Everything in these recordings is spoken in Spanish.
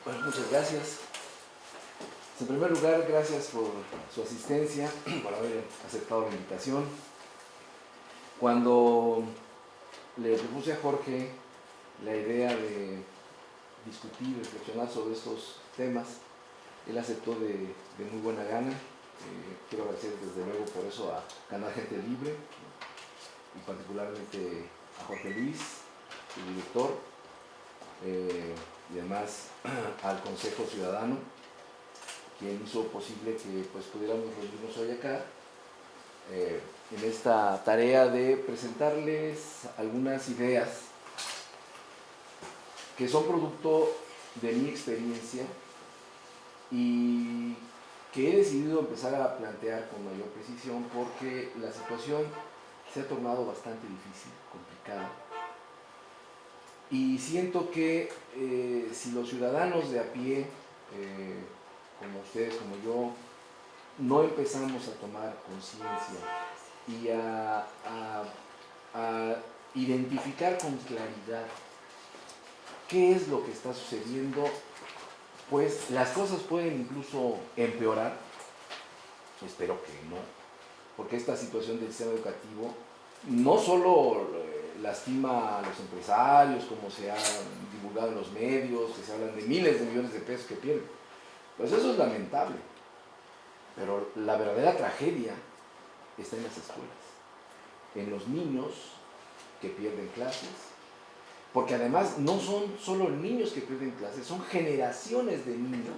Bueno, muchas gracias. En primer lugar, gracias por su asistencia, por haber aceptado la invitación. Cuando le propuse a Jorge la idea de discutir, reflexionar sobre estos temas, él aceptó de muy buena gana. Quiero agradecer desde luego por eso a Canal Gente Libre y particularmente a Jorge Luis, su director, y además al Consejo Ciudadano, quien hizo posible que pues, pudiéramos reunirnos hoy acá en esta tarea de presentarles algunas ideas que son producto de mi experiencia y que he decidido empezar a plantear con mayor precisión porque la situación se ha tornado bastante difícil, complicada. Y siento que si los ciudadanos de a pie, como ustedes, como yo, no empezamos a tomar conciencia y a identificar con claridad qué es lo que está sucediendo, pues las cosas pueden incluso empeorar. Espero que no, porque esta situación del sistema educativo no solo lastima a los empresarios, como se ha divulgado en los medios, que se hablan de miles de millones de pesos que pierden. Pues eso es lamentable, pero la verdadera tragedia está en las escuelas, en los niños que pierden clases, porque además no son solo niños que pierden clases, son generaciones de niños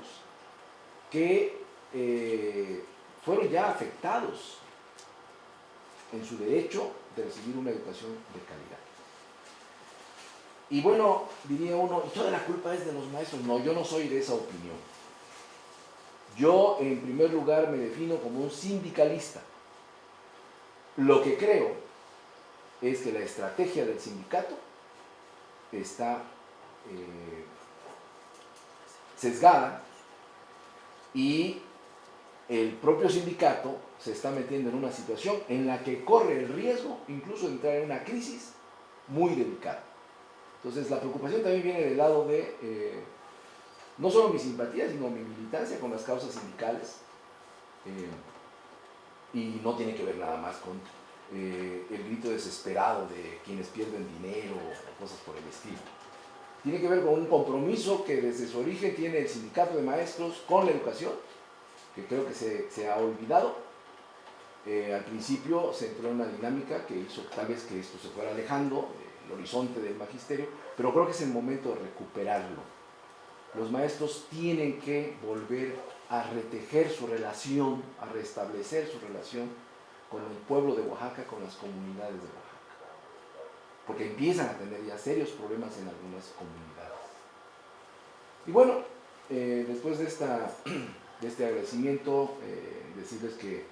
que fueron ya afectados en su derecho de recibir una educación de calidad. Y bueno, diría uno, ¿y toda la culpa es de los maestros? No, yo no soy de esa opinión. Yo, en primer lugar, me defino como un sindicalista. Lo que creo es que la estrategia del sindicato está sesgada y el propio sindicato se está metiendo en una situación en la que corre el riesgo incluso de entrar en una crisis muy delicada. Entonces la preocupación también viene del lado de no solo mi simpatía, sino mi militancia con las causas sindicales, y no tiene que ver nada más con el grito desesperado de quienes pierden dinero o cosas por el estilo. Tiene que ver con un compromiso que desde su origen tiene el sindicato de maestros con la educación, que creo que se ha olvidado. Al principio se entró en una dinámica que hizo tal vez que esto se fuera alejando del horizonte del magisterio, pero creo que es el momento de recuperarlo. Los maestros tienen que volver a retejer su relación, a restablecer su relación con el pueblo de Oaxaca, con las comunidades de Oaxaca, porque empiezan a tener ya serios problemas en algunas comunidades. Y bueno, después de este agradecimiento, decirles que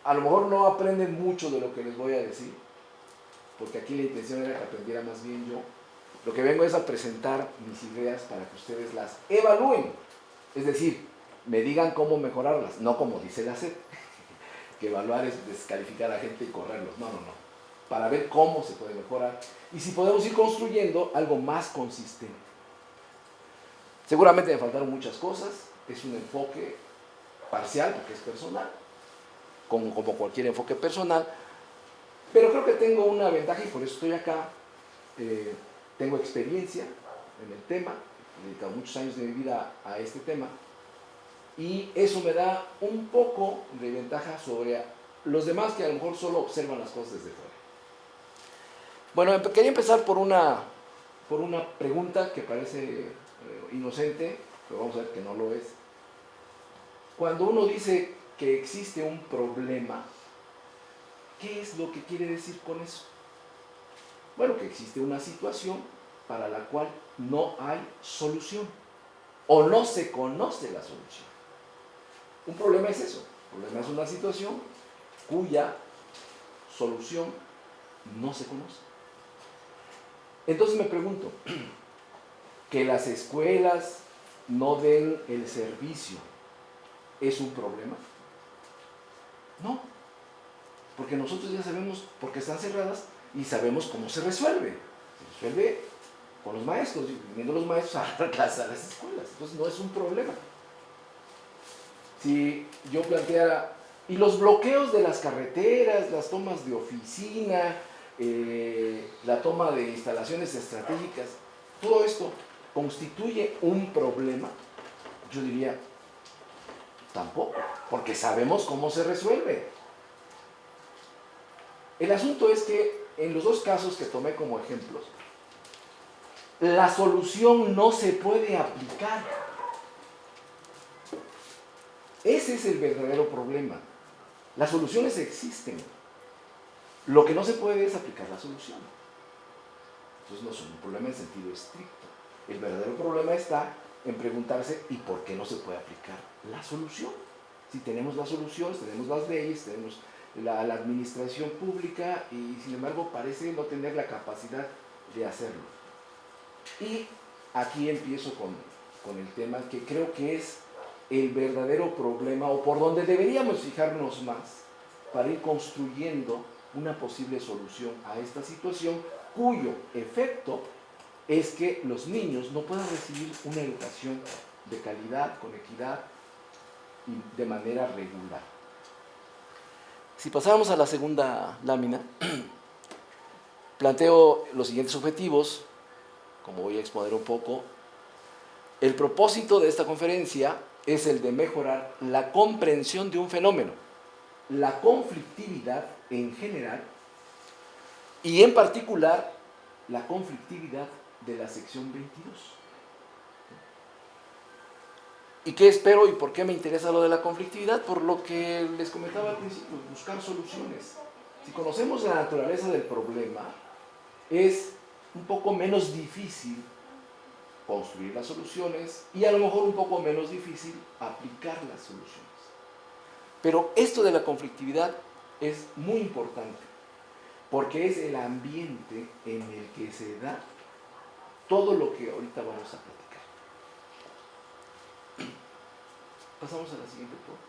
a lo mejor no aprenden mucho de lo que les voy a decir, porque aquí la intención era que aprendiera más bien yo. Lo que vengo es a presentar mis ideas para que ustedes las evalúen, es decir, me digan cómo mejorarlas, no como dice la SEP, que evaluar es descalificar a la gente y correrlos, no, para ver cómo se puede mejorar y si podemos ir construyendo algo más consistente. Seguramente me faltaron muchas cosas, es un enfoque parcial porque es personal, como cualquier enfoque personal, pero creo que tengo una ventaja y por eso estoy acá. Tengo experiencia en el tema, he dedicado muchos años de mi vida a este tema y eso me da un poco de ventaja sobre los demás que a lo mejor solo observan las cosas desde fuera. Bueno, quería empezar por una pregunta que parece inocente, pero vamos a ver que no lo es. Cuando uno dice que existe un problema, ¿qué es lo que quiere decir con eso? Bueno, que existe una situación para la cual no hay solución o no se conoce la solución. Un problema es eso, un problema es una situación cuya solución no se conoce. Entonces me pregunto, ¿que las escuelas no den el servicio es un problema? No, porque nosotros ya sabemos por qué están cerradas y sabemos cómo se resuelve. Se resuelve con los maestros, y viniendo los maestros a dar clases a las escuelas. pues no es un problema. Si yo planteara, y los bloqueos de las carreteras, las tomas de oficina, la toma de instalaciones estratégicas, todo esto constituye un problema, yo diría, tampoco, porque sabemos cómo se resuelve. El asunto es que en los dos casos que tomé como ejemplos, la solución no se puede aplicar. Ese es el verdadero problema. Las soluciones existen. Lo que no se puede es aplicar la solución. Entonces no es un problema en sentido estricto. El verdadero problema está en preguntarse ¿y por qué no se puede aplicar la solución? Si tenemos las soluciones, tenemos las leyes, tenemos la administración pública y sin embargo parece no tener la capacidad de hacerlo. Y aquí empiezo con el tema que creo que es el verdadero problema o por donde deberíamos fijarnos más para ir construyendo una posible solución a esta situación cuyo efecto es que los niños no puedan recibir una educación de calidad, con equidad y de manera regular. Si pasamos a la segunda lámina, planteo los siguientes objetivos, como voy a exponer un poco. El propósito de esta conferencia es el de mejorar la comprensión de un fenómeno, la conflictividad en general y en particular la conflictividad de la sección 22. ¿Y qué espero y por qué me interesa lo de la conflictividad? Por lo que les comentaba al principio, buscar soluciones. Si conocemos la naturaleza del problema, es un poco menos difícil construir las soluciones y a lo mejor un poco menos difícil aplicar las soluciones. Pero esto de la conflictividad es muy importante porque es el ambiente en el que se da todo lo que ahorita vamos a platicar. Pasamos a la siguiente, por favor.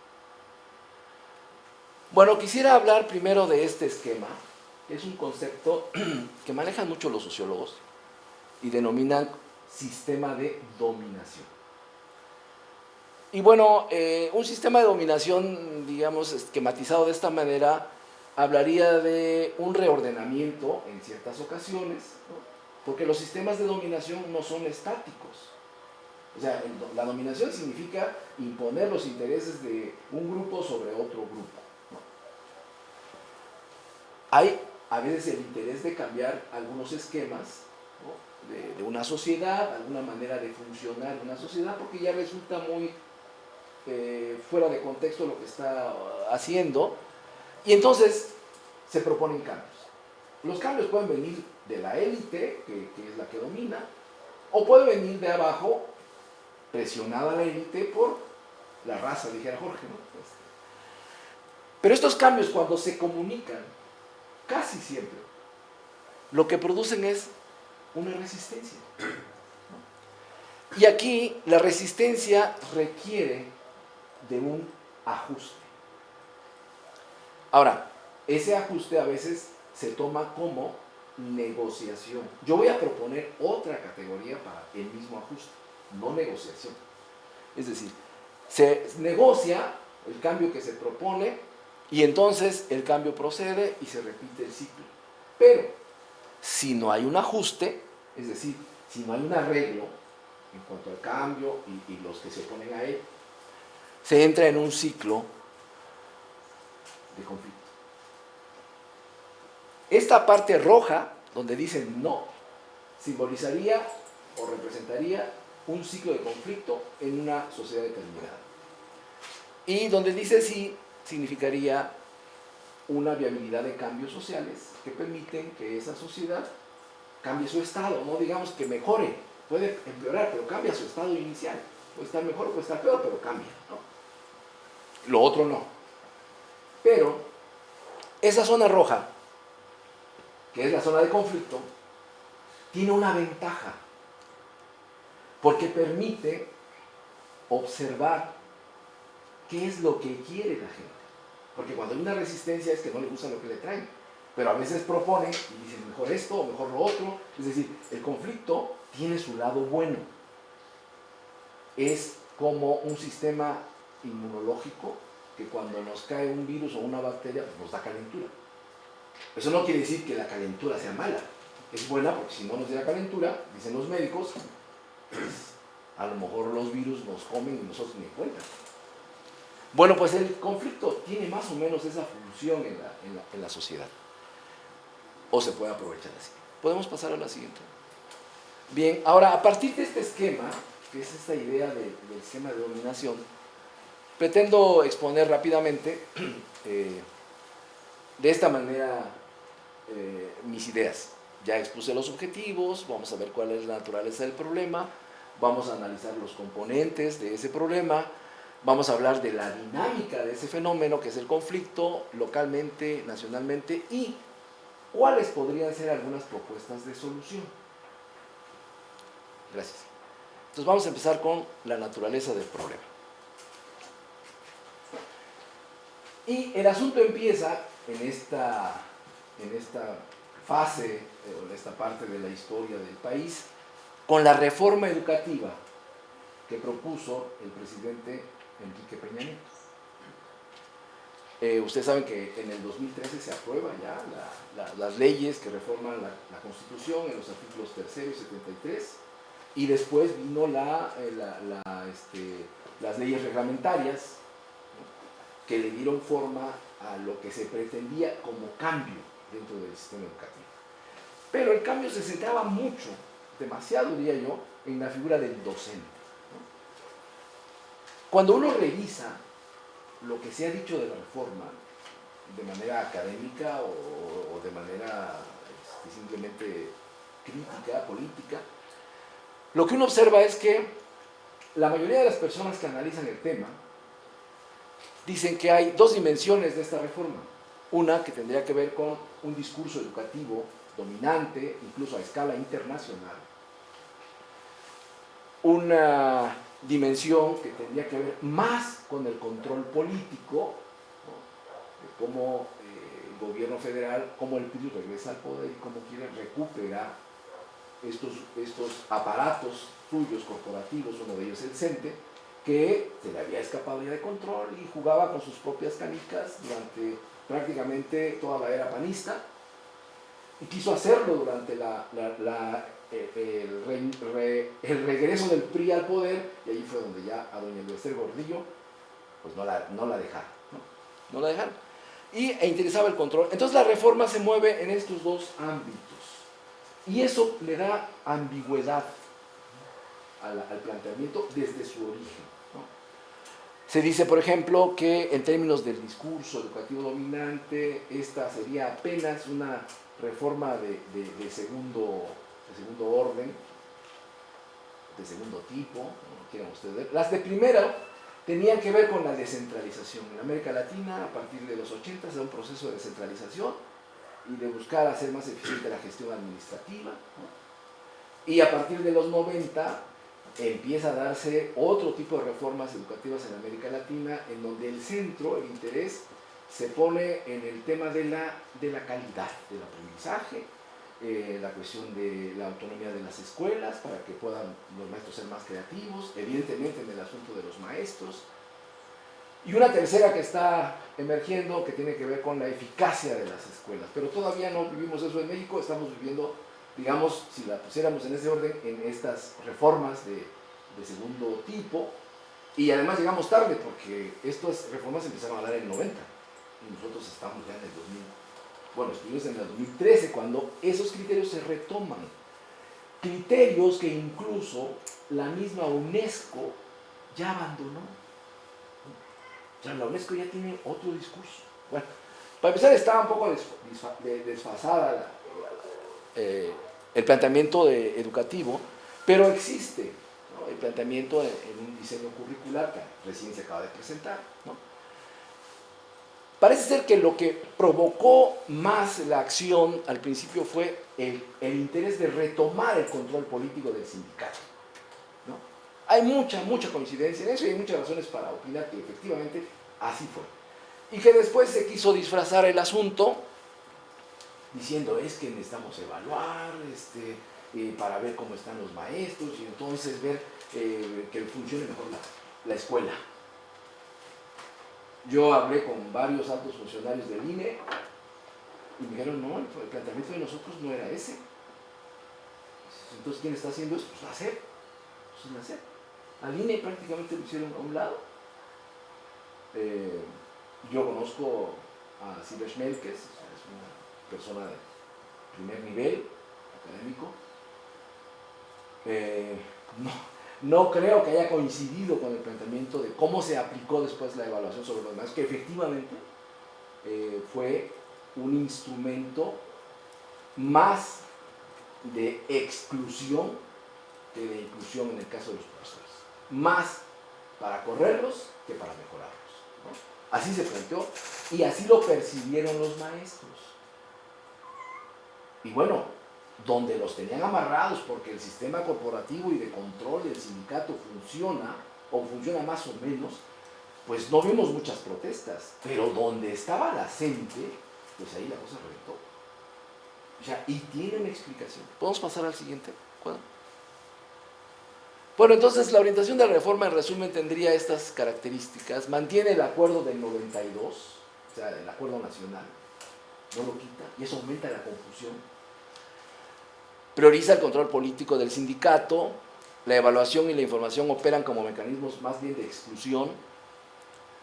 Bueno, quisiera hablar primero de este esquema, que es un concepto que manejan mucho los sociólogos y denominan sistema de dominación. Y bueno, un sistema de dominación, digamos, esquematizado de esta manera, hablaría de un reordenamiento en ciertas ocasiones, ¿no? Porque los sistemas de dominación no son estáticos. O sea, la dominación significa imponer los intereses de un grupo sobre otro grupo, ¿no? Hay a veces el interés de cambiar algunos esquemas, ¿no? de una sociedad, alguna manera de funcionar de una sociedad, porque ya resulta muy fuera de contexto lo que está haciendo, y entonces se proponen cambios. Los cambios pueden venir de la élite, que es la que domina, o puede venir de abajo, presionada la élite por la raza, dijera Jorge, ¿no? Pero estos cambios, cuando se comunican, casi siempre, lo que producen es una resistencia, ¿no? Y aquí la resistencia requiere de un ajuste. Ahora, ese ajuste a veces se toma como negociación. Yo voy a proponer otra categoría para el mismo ajuste, no negociación. Es decir, se negocia el cambio que se propone y entonces el cambio procede y se repite el ciclo. Pero si no hay un ajuste, es decir, si no hay un arreglo en cuanto al cambio y los que se oponen a él, se entra en un ciclo de conflicto. Esta parte roja, donde dicen no, simbolizaría o representaría un ciclo de conflicto en una sociedad determinada. Y donde dice sí, significaría una viabilidad de cambios sociales que permiten que esa sociedad cambie su estado, no digamos que mejore, puede empeorar, pero cambia su estado inicial. Puede estar mejor o puede estar peor, pero cambia, ¿no? Lo otro no. Pero esa zona roja, que es la zona de conflicto, tiene una ventaja, porque permite observar qué es lo que quiere la gente. Porque cuando hay una resistencia es que no le gusta lo que le traen, pero a veces proponen y dicen mejor esto o mejor lo otro. Es decir, el conflicto tiene su lado bueno. es como un sistema inmunológico que cuando nos cae un virus o una bacteria, pues nos da calentura. Eso no quiere decir que la calentura sea mala. Es buena porque si no nos diera calentura, dicen los médicos, pues a lo mejor los virus nos comen y nosotros ni cuenta. Bueno, pues el conflicto tiene más o menos esa función en la sociedad. O se puede aprovechar así. Podemos pasar a la siguiente. Bien, ahora a partir de este esquema, que es esta idea del esquema de dominación, pretendo exponer rápidamente de esta manera mis ideas. Ya expuse los objetivos, vamos a ver cuál es la naturaleza del problema, vamos a analizar los componentes de ese problema, vamos a hablar de la dinámica de ese fenómeno que es el conflicto, localmente, nacionalmente, y cuáles podrían ser algunas propuestas de solución. Gracias. Entonces vamos a empezar con la naturaleza del problema. Y el asunto empieza en esta fase, en esta parte de la historia del país, con la reforma educativa que propuso el presidente Enrique Peña Nieto. Ustedes saben que en el 2013 se aprueban ya las leyes que reforman la Constitución en los artículos 3 y 73, y después vino las leyes reglamentarias, ¿no?, que le dieron forma a lo que se pretendía como cambio dentro del sistema educativo. Pero el cambio se centraba mucho, demasiado diría yo, en la figura del docente, ¿no? Cuando uno revisa lo que se ha dicho de la reforma, de manera académica o de manera simplemente crítica, política, lo que uno observa es que la mayoría de las personas que analizan el tema dicen que hay dos dimensiones de esta reforma. Una que tendría que ver con un discurso educativo dominante, incluso a escala internacional. Una dimensión que tendría que ver más con el control político, ¿no?, de cómo el gobierno federal, cómo el PRI regresa al poder y cómo quiere recuperar estos aparatos suyos corporativos, uno de ellos el CENTE, que se le había escapado ya de control y jugaba con sus propias canicas durante prácticamente toda la era panista, y quiso hacerlo durante el regreso del PRI al poder, y ahí fue donde ya a doña Elvester Gordillo pues no la dejaron, ¿no? No la dejaron, e interesaba el control. Entonces la reforma se mueve en estos dos ámbitos, y eso le da ambigüedad al planteamiento desde su origen, ¿no? Se dice, por ejemplo, que en términos del discurso educativo dominante, esta sería apenas una reforma de segundo orden, de segundo tipo, como quieran ustedes ver. Las de primero tenían que ver con la descentralización. En América Latina, a partir de los 80, se da un proceso de descentralización y de buscar hacer más eficiente la gestión administrativa, ¿no? Y a partir de los 90 empieza a darse otro tipo de reformas educativas en América Latina, en donde el centro, el interés, se pone en el tema de la calidad del aprendizaje, la cuestión de la autonomía de las escuelas para que puedan los maestros ser más creativos, evidentemente en el asunto de los maestros, y una tercera que está emergiendo que tiene que ver con la eficacia de las escuelas. Pero todavía no vivimos eso en México, estamos viviendo, digamos, si la pusiéramos en ese orden, en estas reformas de segundo tipo, y además llegamos tarde porque estas reformas empezaron a dar en el 90 y nosotros estamos ya en el 2000. Bueno, estuvimos en el 2013 cuando esos criterios se retoman, criterios que incluso la misma UNESCO ya abandonó. O sea, la UNESCO ya tiene otro discurso. Bueno, para empezar estaba un poco desfasada el planteamiento educativo, pero existe, ¿no?, el planteamiento en un diseño curricular que recién se acaba de presentar, ¿no? Parece ser que lo que provocó más la acción al principio fue el interés de retomar el control político del sindicato, ¿no? Hay mucha coincidencia en eso y hay muchas razones para opinar que efectivamente así fue. Y que después se quiso disfrazar el asunto diciendo es que necesitamos evaluar para ver cómo están los maestros y entonces ver que funcione mejor la escuela. Yo hablé con varios altos funcionarios del INE y me dijeron, no, el planteamiento de nosotros no era ese. Entonces, ¿quién está haciendo eso? Pues la SEP. Pues la SEP. Al INE prácticamente lo hicieron a un lado. Yo conozco a Silvia Schmelkes, es una persona de primer nivel académico. No creo que haya coincidido con el planteamiento de cómo se aplicó después la evaluación sobre los demás, que efectivamente fue un instrumento más de exclusión que de inclusión en el caso de los profesores. Más para correrlos que para mejorarlos, ¿no? Así se planteó y así lo percibieron los maestros. Y bueno, donde los tenían amarrados porque el sistema corporativo y de control del sindicato funciona, o funciona más o menos, pues no vimos muchas protestas. Pero donde estaba la gente, pues ahí la cosa reventó. O sea, y tienen explicación. ¿Podemos pasar al siguiente cuadro? Bueno, entonces la orientación de la reforma en resumen tendría estas características. Mantiene el acuerdo del 92, o sea, el acuerdo nacional, no lo quita, y eso aumenta la confusión. Prioriza el control político del sindicato, la evaluación y la información operan como mecanismos más bien de exclusión.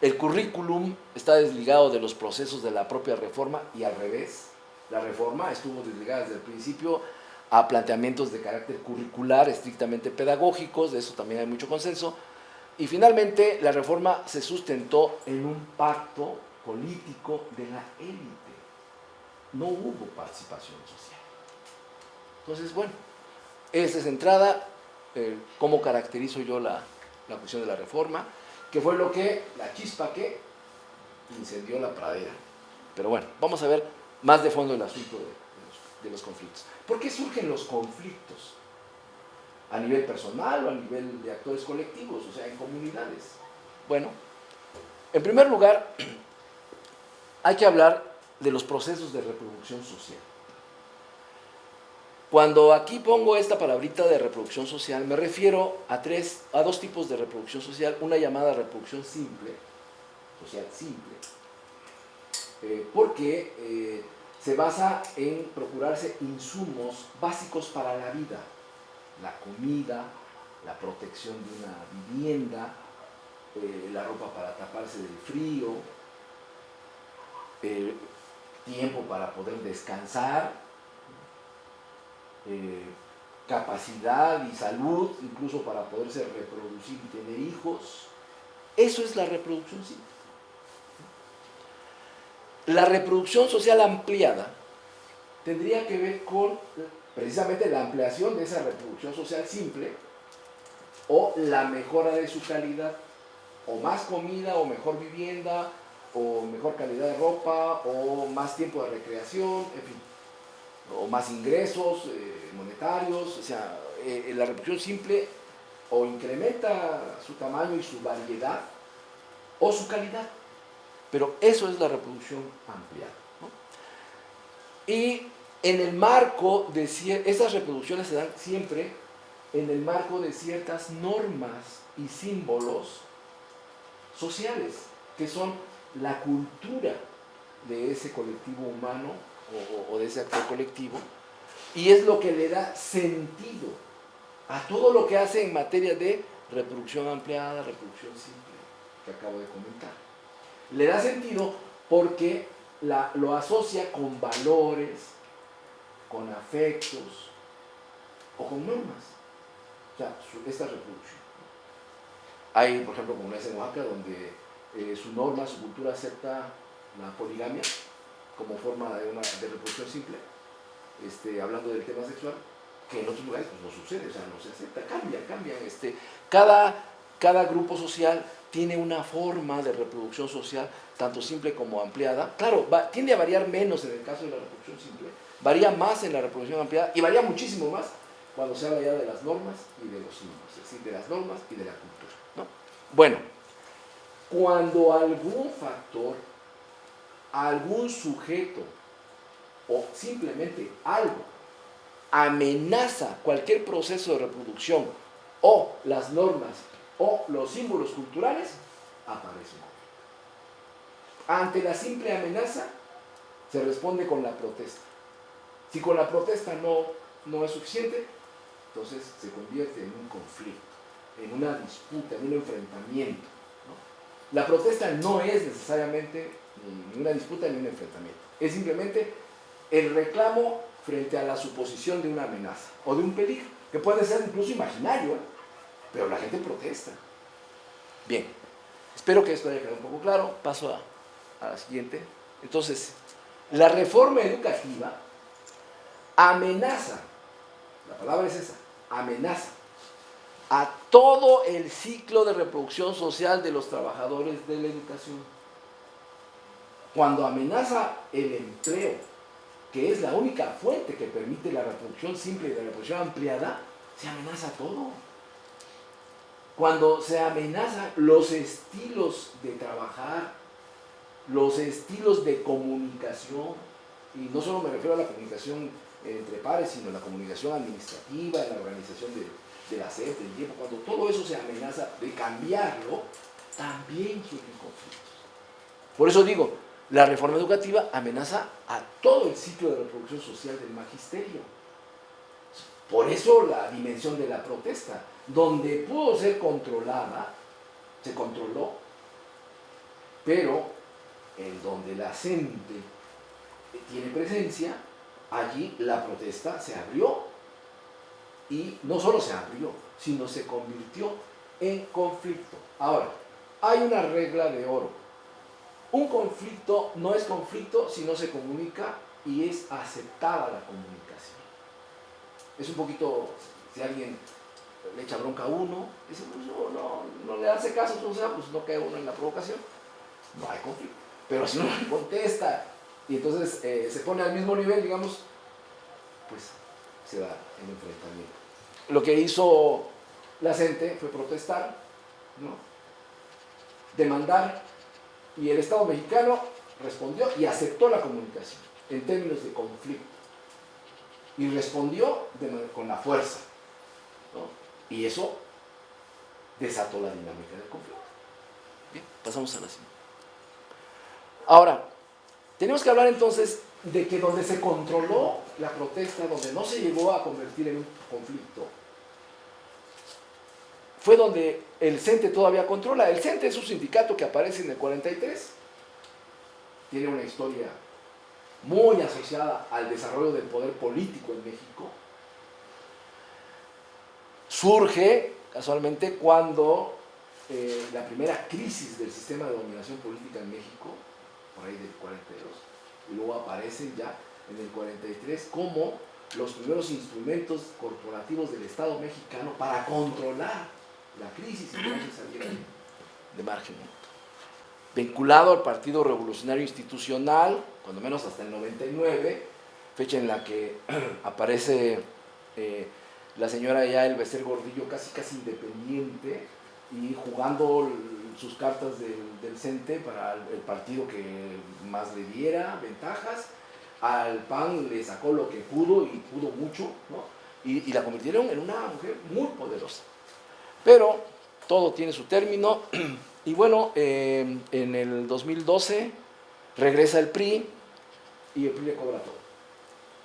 El currículum está desligado de los procesos de la propia reforma y al revés. La reforma estuvo desligada desde el principio a planteamientos de carácter curricular estrictamente pedagógicos, de eso también hay mucho consenso. Y finalmente la reforma se sustentó en un pacto político de la élite. No hubo participación social. Entonces, bueno, esa es entrada, cómo caracterizo yo la cuestión de la reforma, que fue la chispa que incendió la pradera. Pero bueno, vamos a ver más de fondo el asunto de los conflictos. ¿Por qué surgen los conflictos? ¿A nivel personal o a nivel de actores colectivos, o sea, en comunidades? Bueno, en primer lugar, hay que hablar de los procesos de reproducción social. Cuando aquí pongo esta palabrita de reproducción social, me refiero a dos tipos de reproducción social, una llamada reproducción simple, social simple, porque se basa en procurarse insumos básicos para la vida, la comida, la protección de una vivienda, la ropa para taparse del frío, tiempo para poder descansar, capacidad y salud, incluso para poderse reproducir y tener hijos. Eso es la reproducción simple. La reproducción social ampliada tendría que ver con precisamente la ampliación de esa reproducción social simple o la mejora de su calidad, o más comida, o mejor vivienda, o mejor calidad de ropa, o más tiempo de recreación, en fin, o más ingresos monetarios. O sea, la reproducción simple o incrementa su tamaño y su variedad, o su calidad. Pero eso es la reproducción ampliada, ¿no? Y en el marco de esas reproducciones se dan siempre en el marco de ciertas normas y símbolos sociales, que son la cultura de ese colectivo humano o de ese actor colectivo, y es lo que le da sentido a todo lo que hace en materia de reproducción ampliada, reproducción simple, que acabo de comentar. Le da sentido porque lo asocia con valores, con afectos o con normas. O sea, esta reproducción. Hay, por ejemplo, comunidades en Oaxaca donde su norma, su cultura acepta la poligamia como forma de reproducción simple, hablando del tema sexual, que en otros lugares pues, no sucede, o sea, no se acepta, cambian. Cada grupo social tiene una forma de reproducción social, tanto simple como ampliada. Claro, tiende a variar menos en el caso de la reproducción simple, varía más en la reproducción ampliada y varía muchísimo más cuando se habla ya de las normas y de los símbolos, es decir, de las normas y de la cultura, ¿no? Bueno, cuando algún factor, algún sujeto o simplemente algo amenaza cualquier proceso de reproducción o las normas o los símbolos culturales, aparece un conflicto. Ante la simple amenaza, se responde con la protesta. Si con la protesta no es suficiente, entonces se convierte en un conflicto, en una disputa, en un enfrentamiento, ¿no? La protesta no es necesariamente ni una disputa ni un enfrentamiento. Es simplemente el reclamo frente a la suposición de una amenaza o de un peligro, que puede ser incluso imaginario, ¿eh? Pero la gente protesta. Bien, espero que esto haya quedado un poco claro. Paso a la siguiente. Entonces, la reforma educativa amenaza, la palabra es esa, amenaza a todo el ciclo de reproducción social de los trabajadores de la educación. Cuando amenaza el empleo, que es la única fuente que permite la reproducción simple y la reproducción ampliada, se amenaza todo. Cuando se amenazan los estilos de trabajar, los estilos de comunicación, y no solo me refiero a la comunicación entre pares, sino a la comunicación administrativa, la organización de la SEP, del tiempo, cuando todo eso se amenaza de cambiarlo, también surgen conflictos. Por eso digo, la reforma educativa amenaza a todo el ciclo de reproducción social del magisterio. Por eso la dimensión de la protesta, donde pudo ser controlada, se controló, pero en donde la gente tiene presencia, allí la protesta se abrió, y no solo se abrió, sino se convirtió en conflicto. Ahora, hay una regla de oro. Un conflicto no es conflicto si no se comunica y es aceptada la comunicación. Es un poquito, si alguien le echa bronca a uno, dice, pues no le hace caso, o sea, pues no cae uno en la provocación, no hay conflicto. Pero si uno le contesta y entonces se pone al mismo nivel, digamos, pues se da el enfrentamiento. Lo que hizo la gente fue protestar, ¿no? Demandar, y el Estado mexicano respondió y aceptó la comunicación en términos de conflicto. Y respondió con la fuerza, ¿no? Y eso desató la dinámica del conflicto. Bien, pasamos a la siguiente. Ahora, tenemos que hablar entonces de que donde se controló la protesta, donde no se llegó a convertir en un conflicto, fue donde el CENTE todavía controla. El CENTE es un sindicato que aparece en el 43, tiene una historia muy asociada al desarrollo del poder político en México. Surge casualmente cuando la primera crisis del sistema de dominación política en México, por ahí del 42, y luego aparecen ya en el 43 como los primeros instrumentos corporativos del Estado mexicano para controlar la crisis y que no se saliera de margen. Vinculado al Partido Revolucionario Institucional, cuando menos hasta el 99, fecha en la que aparece la señora Yael Becer Gordillo casi independiente y jugando sus cartas del CENTE para el partido que más le diera ventajas. Al PAN le sacó lo que pudo y pudo mucho, ¿no? Y la convirtieron en una mujer muy poderosa. Pero todo tiene su término. Y bueno, en el 2012 regresa el PRI y el PRI le cobra todo.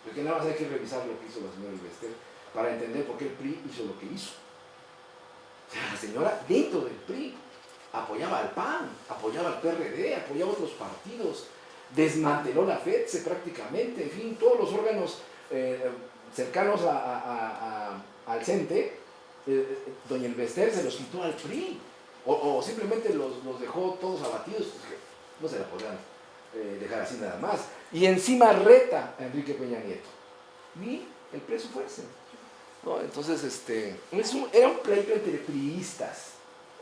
Porque nada más hay que revisar lo que hizo la señora Ilvester para entender por qué el PRI hizo lo que hizo. O sea, la señora dentro del PRI apoyaba al PAN, apoyaba al PRD, apoyaba a otros partidos, desmanteló la FEDSE prácticamente, en fin, todos los órganos cercanos al CENTE, doña Ilvester se los quitó al PRI. O simplemente los dejó todos abatidos, porque no se la podían dejar así nada más. Y encima reta a Enrique Peña Nieto. Ni el preso fuese. ¿No? Entonces, era un pleito entre priistas,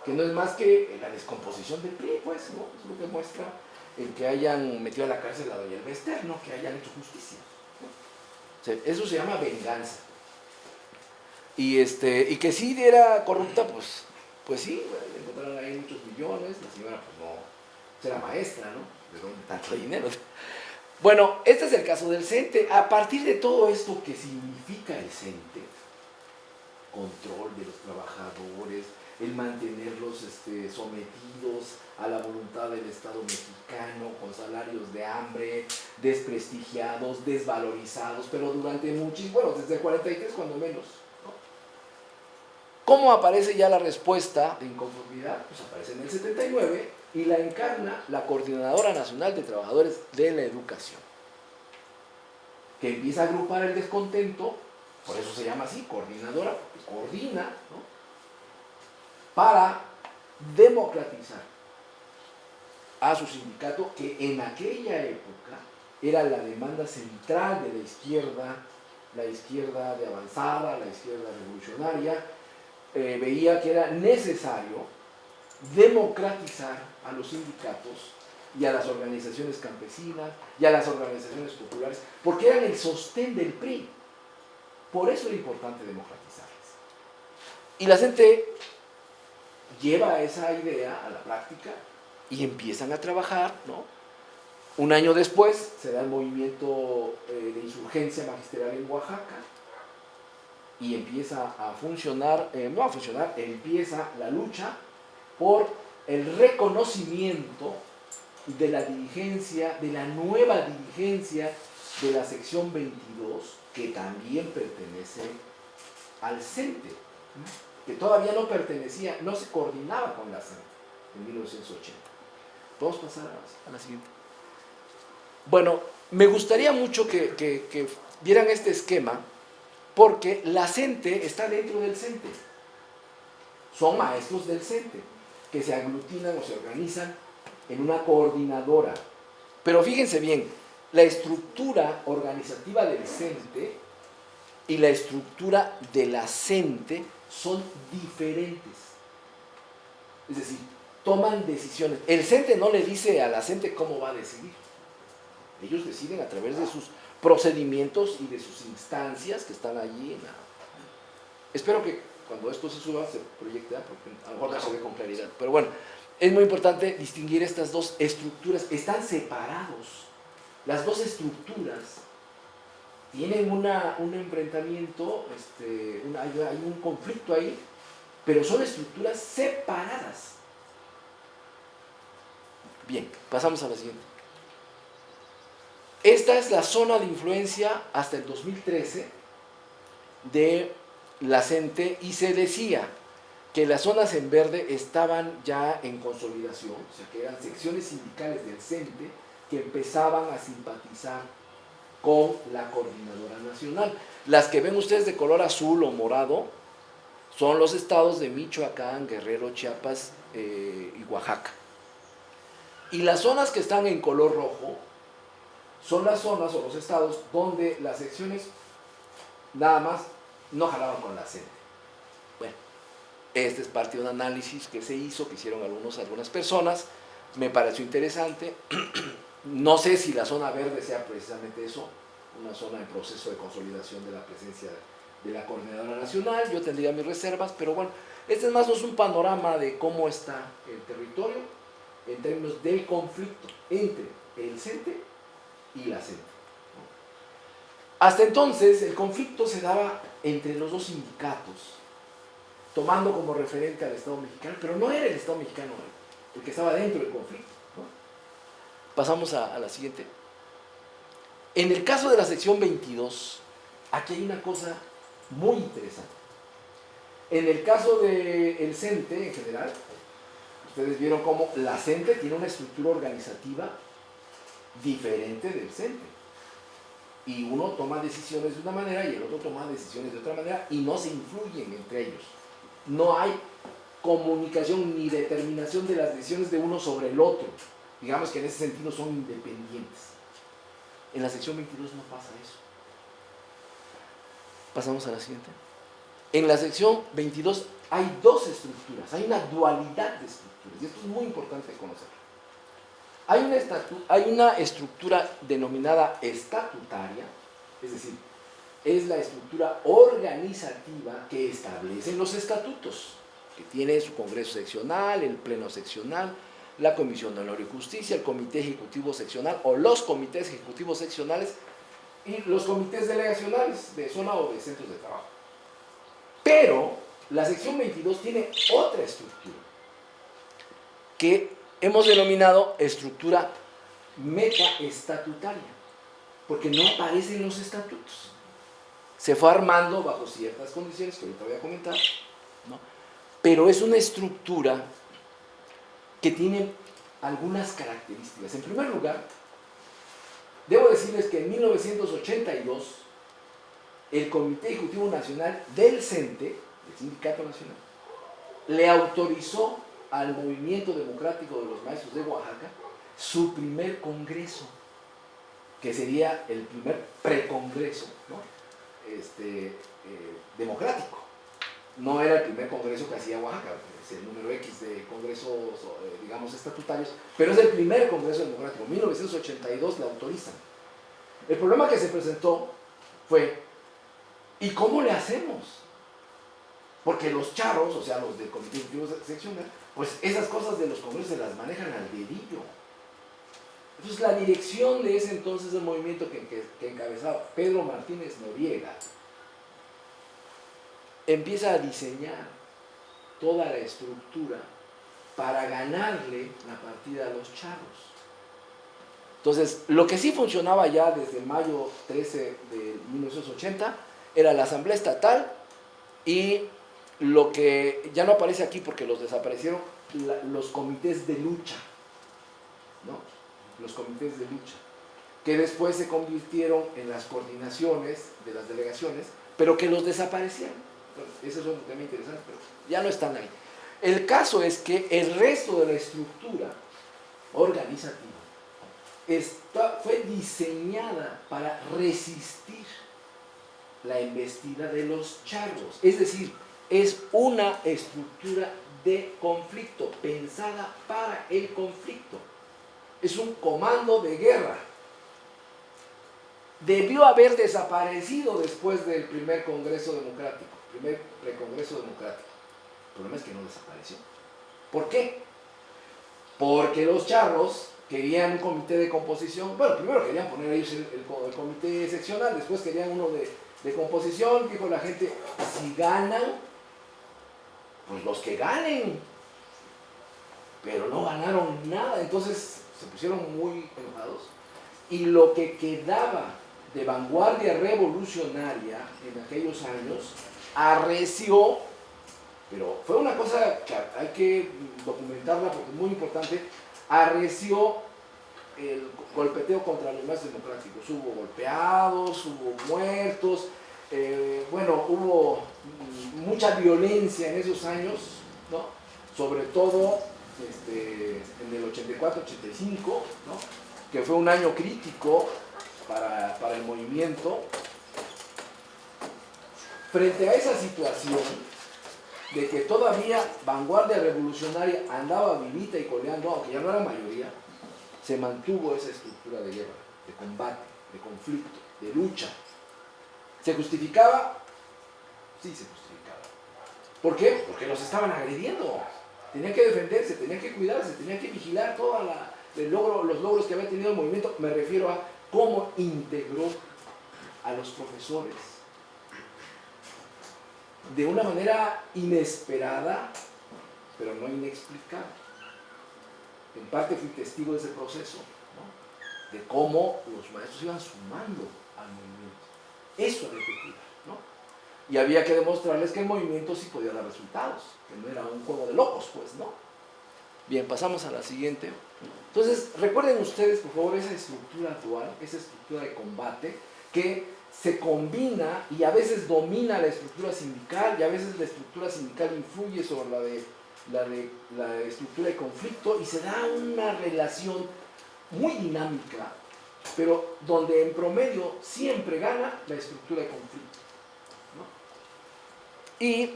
que no es más que la descomposición del PRI, pues, ¿no? Es lo que muestra el que hayan metido a la cárcel a doña Ilvester, no que hayan hecho justicia, ¿no? O sea, eso se llama venganza. Y que sí era corrupta, pues sí, le encontraron ahí muchos millones, la señora pues no, era maestra, ¿no? ¿De dónde tanto dinero? Bueno, este es el caso del CENTE. A partir de todo esto que significa el CENTE, control de los trabajadores, el mantenerlos sometidos a la voluntad del Estado mexicano, con salarios de hambre, desprestigiados, desvalorizados, pero durante bueno, desde el 43 cuando menos, ¿no? ¿Cómo aparece ya la respuesta de inconformidad? Pues aparece en el 79 y la encarna la Coordinadora Nacional de Trabajadores de la Educación, que empieza a agrupar el descontento, por eso se llama así, coordinadora, porque coordina, ¿no?, para democratizar a su sindicato, que en aquella época era la demanda central de la izquierda de avanzada, la izquierda revolucionaria. Veía que era necesario democratizar a los sindicatos y a las organizaciones campesinas y a las organizaciones populares, porque eran el sostén del PRI. Por eso era importante democratizarlas. Y la gente lleva esa idea a la práctica y empiezan a trabajar, ¿no? Un año después se da el movimiento de insurgencia magisterial en Oaxaca y empieza a funcionar, empieza la lucha por el reconocimiento de la dirigencia, de la nueva dirigencia de la sección 22, que también pertenece al CENTE, que todavía no pertenecía, no se coordinaba con la CENTE en 1980. Vamos a pasar a la siguiente. Bueno, me gustaría mucho que vieran este esquema, porque la CENTE está dentro del CENTE. Son maestros del CENTE, que se aglutinan o se organizan en una coordinadora. Pero fíjense bien, la estructura organizativa del CENTE y la estructura de la CENTE son diferentes. Es decir, toman decisiones. El CENTE no le dice a la CENTE cómo va a decidir. Ellos deciden a través de sus procedimientos y de sus instancias que están allí. Espero que cuando esto se suba se proyecte, porque a lo mejor no se ve con claridad. Pero bueno, es muy importante distinguir estas dos estructuras. Están separados. Las dos estructuras tienen un enfrentamiento, hay un conflicto ahí, pero son estructuras separadas. Bien, pasamos a la siguiente. Esta es la zona de influencia hasta el 2013 de la CENTE, y se decía que las zonas en verde estaban ya en consolidación, o sea que eran secciones sindicales del CENTE que empezaban a simpatizar con la Coordinadora Nacional. Las que ven ustedes de color azul o morado son los estados de Michoacán, Guerrero, Chiapas y Oaxaca. Y las zonas que están en color rojo son las zonas o los estados donde las secciones nada más no jalaban con la CENTE. Bueno, este es parte de un análisis que se hizo, que hicieron algunas personas, me pareció interesante. No sé si la zona verde sea precisamente eso, una zona en proceso de consolidación de la presencia de la Coordinadora Nacional. Yo tendría mis reservas, pero bueno, este es más o menos un panorama de cómo está el territorio en términos del conflicto entre el CENTE y la CENTE. Hasta entonces el conflicto se daba entre los dos sindicatos, tomando como referente al Estado mexicano, pero no era el Estado mexicano el que estaba dentro del conflicto, ¿no? Pasamos a la siguiente. En el caso de la sección 22, aquí hay una cosa muy interesante. En el caso del CENTE en general, ustedes vieron cómo la CENTE tiene una estructura organizativa diferente del CENTE. Y uno toma decisiones de una manera y el otro toma decisiones de otra manera y no se influyen entre ellos. No hay comunicación ni determinación de las decisiones de uno sobre el otro. Digamos que en ese sentido son independientes. En la sección 22 no pasa eso. Pasamos a la siguiente. En la sección 22 hay dos estructuras, hay una dualidad de estructuras, y esto es muy importante conocerlo. Hay una estructura denominada estatutaria, es decir, es la estructura organizativa que establecen los estatutos, que tiene su congreso seccional, el pleno seccional, la Comisión de Honor y Justicia, el Comité Ejecutivo Seccional o los comités ejecutivos seccionales y los comités delegacionales de zona o de centros de trabajo. Pero la sección 22 tiene otra estructura que hemos denominado estructura metaestatutaria, porque no aparece en los estatutos. Se fue armando bajo ciertas condiciones que ahorita voy a comentar, ¿no? Pero es una estructura que tiene algunas características. En primer lugar, debo decirles que en 1982 el Comité Ejecutivo Nacional del CENTE, el Sindicato Nacional, le autorizó al Movimiento Democrático de los Maestros de Oaxaca su primer congreso, que sería el primer precongreso, ¿no? Democrático. No era el primer congreso que hacía Oaxaca, es el número X de congresos, digamos, estatutarios, pero es el primer congreso democrático. En 1982 la autorizan. El problema que se presentó fue, ¿y cómo le hacemos? Porque los charros, o sea, los del Comité Ejecutivo Seccional, pues esas cosas de los congresos se las manejan al dedillo. Entonces la dirección de ese entonces del movimiento que encabezaba Pedro Martínez Noriega empieza a diseñar toda la estructura para ganarle la partida a los charros. Entonces, lo que sí funcionaba ya desde mayo 13 de 1980 era la Asamblea Estatal y lo que ya no aparece aquí porque los desaparecieron, los comités de lucha, ¿no? Los comités de lucha, que después se convirtieron en las coordinaciones de las delegaciones, pero que los desaparecieron. Bueno, ese es otro tema interesante, pero ya no están ahí. El caso es que el resto de la estructura organizativa fue diseñada para resistir la embestida de los charros. Es decir, es una estructura de conflicto, pensada para el conflicto. Es un comando de guerra. Debió haber desaparecido después del primer Congreso Democrático, primer precongreso democrático. El problema es que no desapareció. ¿Por qué? Porque los charros querían un comité de composición. Bueno, primero querían poner ellos el comité seccional, después querían uno de composición. Dijo la gente, si ganan, pues los que ganen. Pero no ganaron nada, entonces se pusieron muy enojados. Y lo que quedaba de vanguardia revolucionaria en aquellos años arreció, pero fue una cosa que hay que documentarla porque es muy importante, arreció el golpeteo contra los más democráticos. Hubo golpeados, hubo muertos, bueno, hubo mucha violencia en esos años, ¿no? Sobre todo en el 84-85, ¿no? Que fue un año crítico para el movimiento. Frente a esa situación de que todavía vanguardia revolucionaria andaba vivita y coleando, aunque ya no era mayoría, se mantuvo esa estructura de guerra, de combate, de conflicto, de lucha. ¿Se justificaba? Sí, se justificaba. ¿Por qué? Porque los estaban agrediendo. Tenían que defenderse, tenían que cuidarse, tenían que vigilar todos los logros que había tenido el movimiento. Me refiero a cómo integró a los profesores de una manera inesperada, pero no inexplicable. En parte fui testigo de ese proceso, ¿no? De cómo los maestros iban sumando al movimiento. Eso había que cuidar, ¿no? Y había que demostrarles que el movimiento sí podía dar resultados, que no era un juego de locos, pues, ¿no? Bien, pasamos a la siguiente. Entonces, recuerden ustedes, por favor, esa estructura dual, esa estructura de combate, que se combina y a veces domina la estructura sindical, y a veces la estructura sindical influye sobre la estructura de conflicto, y se da una relación muy dinámica, pero donde en promedio siempre gana la estructura de conflicto, ¿no? Y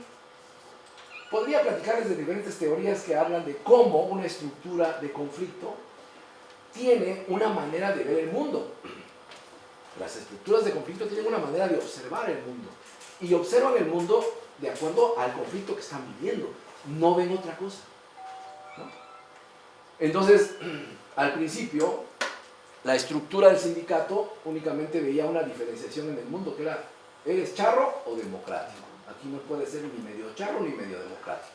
podría platicarles de diferentes teorías que hablan de cómo una estructura de conflicto tiene una manera de ver el mundo. Las estructuras de conflicto tienen una manera de observar el mundo, y observan el mundo de acuerdo al conflicto que están viviendo. No ven otra cosa, ¿no? Entonces, al principio, la estructura del sindicato únicamente veía una diferenciación en el mundo, que era, ¿eres charro o democrático? Aquí no puede ser ni medio charro ni medio democrático.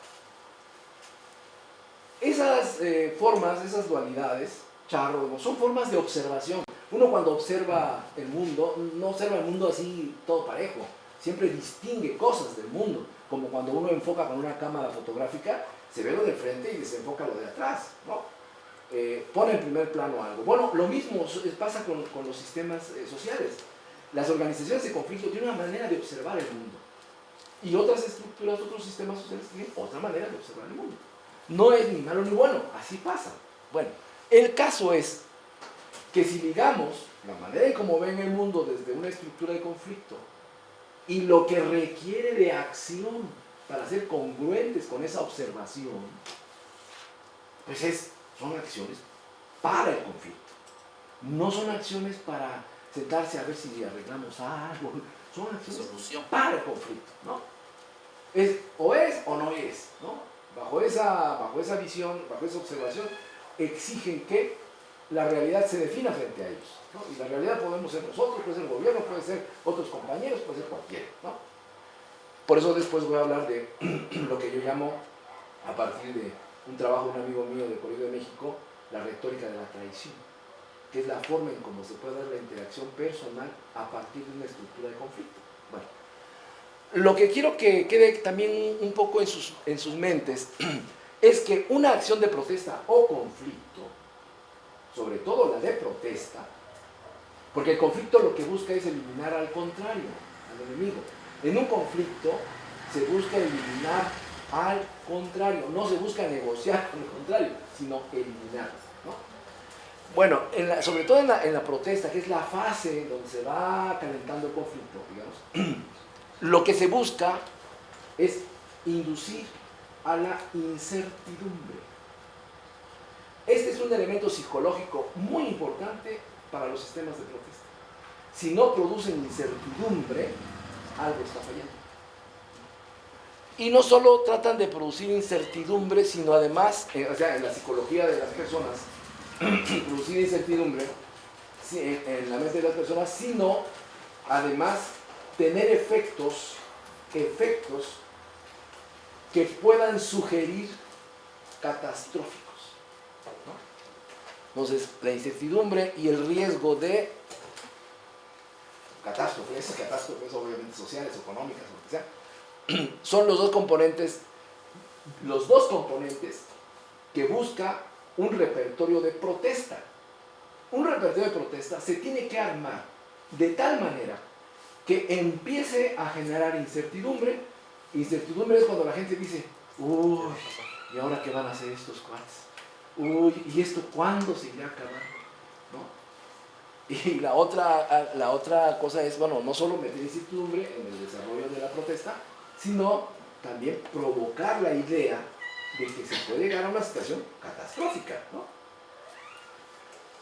Esas formas, esas dualidades, charro, son formas de observación. Uno cuando observa el mundo, no observa el mundo así todo parejo, siempre distingue cosas del mundo, como cuando uno enfoca con una cámara fotográfica, se ve lo de frente y desenfoca lo de atrás, ¿no? Pone en primer plano algo. Bueno, lo mismo pasa con los sistemas sociales. Las organizaciones de conflicto tienen una manera de observar el mundo, y otras estructuras, otros sistemas sociales tienen otra manera de observar el mundo. No es ni malo ni bueno, así pasa. Bueno, el caso es que si ligamos la manera en cómo ven el mundo desde una estructura de conflicto y lo que requiere de acción para ser congruentes con esa observación, pues son acciones para el conflicto. No son acciones para sentarse a ver si arreglamos algo, son acciones para el conflicto, ¿no? Es o no es, ¿no? Bajo esa visión, bajo esa observación, exigen que la realidad se defina frente a ellos, ¿no? Y la realidad podemos ser nosotros, puede ser el gobierno, puede ser otros compañeros, puede ser cualquiera, ¿no? Por eso después voy a hablar de lo que yo llamo, a partir de un trabajo de un amigo mío del Colegio de México, la retórica de la traición, que es la forma en cómo se puede dar la interacción personal a partir de una estructura de conflicto. Bueno, lo que quiero que quede también un poco en sus mentes es que una acción de protesta o conflicto, sobre todo la de protesta, porque el conflicto lo que busca es eliminar al contrario, al enemigo. En un conflicto se busca eliminar al contrario, no se busca negociar con el contrario, sino eliminar, ¿no? Bueno, sobre todo en la protesta, que es la fase donde se va calentando el conflicto, digamos, lo que se busca es inducir a la incertidumbre. Este es un elemento psicológico muy importante para los sistemas de protesta. Si no producen incertidumbre, algo está fallando. Y no solo tratan de producir incertidumbre, sino además, o sea, en la psicología de las personas, producir incertidumbre en la mente de las personas, sino además tener efectos que puedan sugerir catastróficos, ¿no? Entonces, la incertidumbre y el riesgo de catástrofes, esas catástrofes obviamente sociales, económicas, o lo que sea, son los dos componentes que busca un repertorio de protesta. Un repertorio de protesta se tiene que armar de tal manera que empiece a generar incertidumbre. Incertidumbre es cuando la gente dice, uy, ¿y ahora qué van a hacer estos cuates? Uy, ¿y esto cuándo se irá a acabar? ¿No? Y la otra cosa es, bueno, no solo meter incertidumbre en el desarrollo de la protesta, sino también provocar la idea de que se puede llegar a una situación catastrófica, ¿no?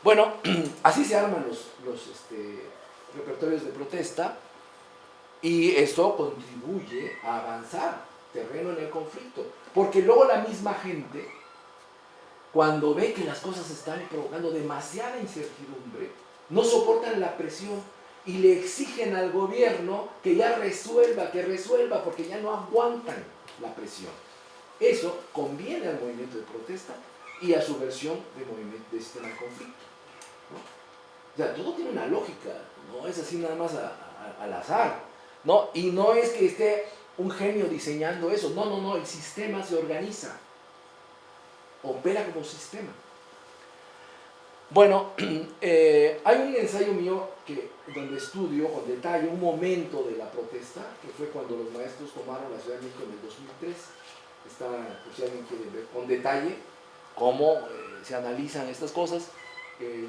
Bueno, así se arman los repertorios de protesta, y esto contribuye a avanzar terreno en el conflicto, porque luego la misma gente, cuando ve que las cosas están provocando demasiada incertidumbre, no soportan la presión y le exigen al gobierno que ya resuelva, porque ya no aguantan la presión. Eso conviene al movimiento de protesta y a su versión de movimiento de sistema de conflicto, ¿no? O sea, todo tiene una lógica, no es así nada más al azar, ¿no? Y no es que esté un genio diseñando eso, no, el sistema se organiza, opera como sistema. Bueno, hay un ensayo mío donde estudio con detalle un momento de la protesta, que fue cuando los maestros tomaron la Ciudad de México en el 2003. Está, por si alguien quiere ver con detalle cómo se analizan estas cosas,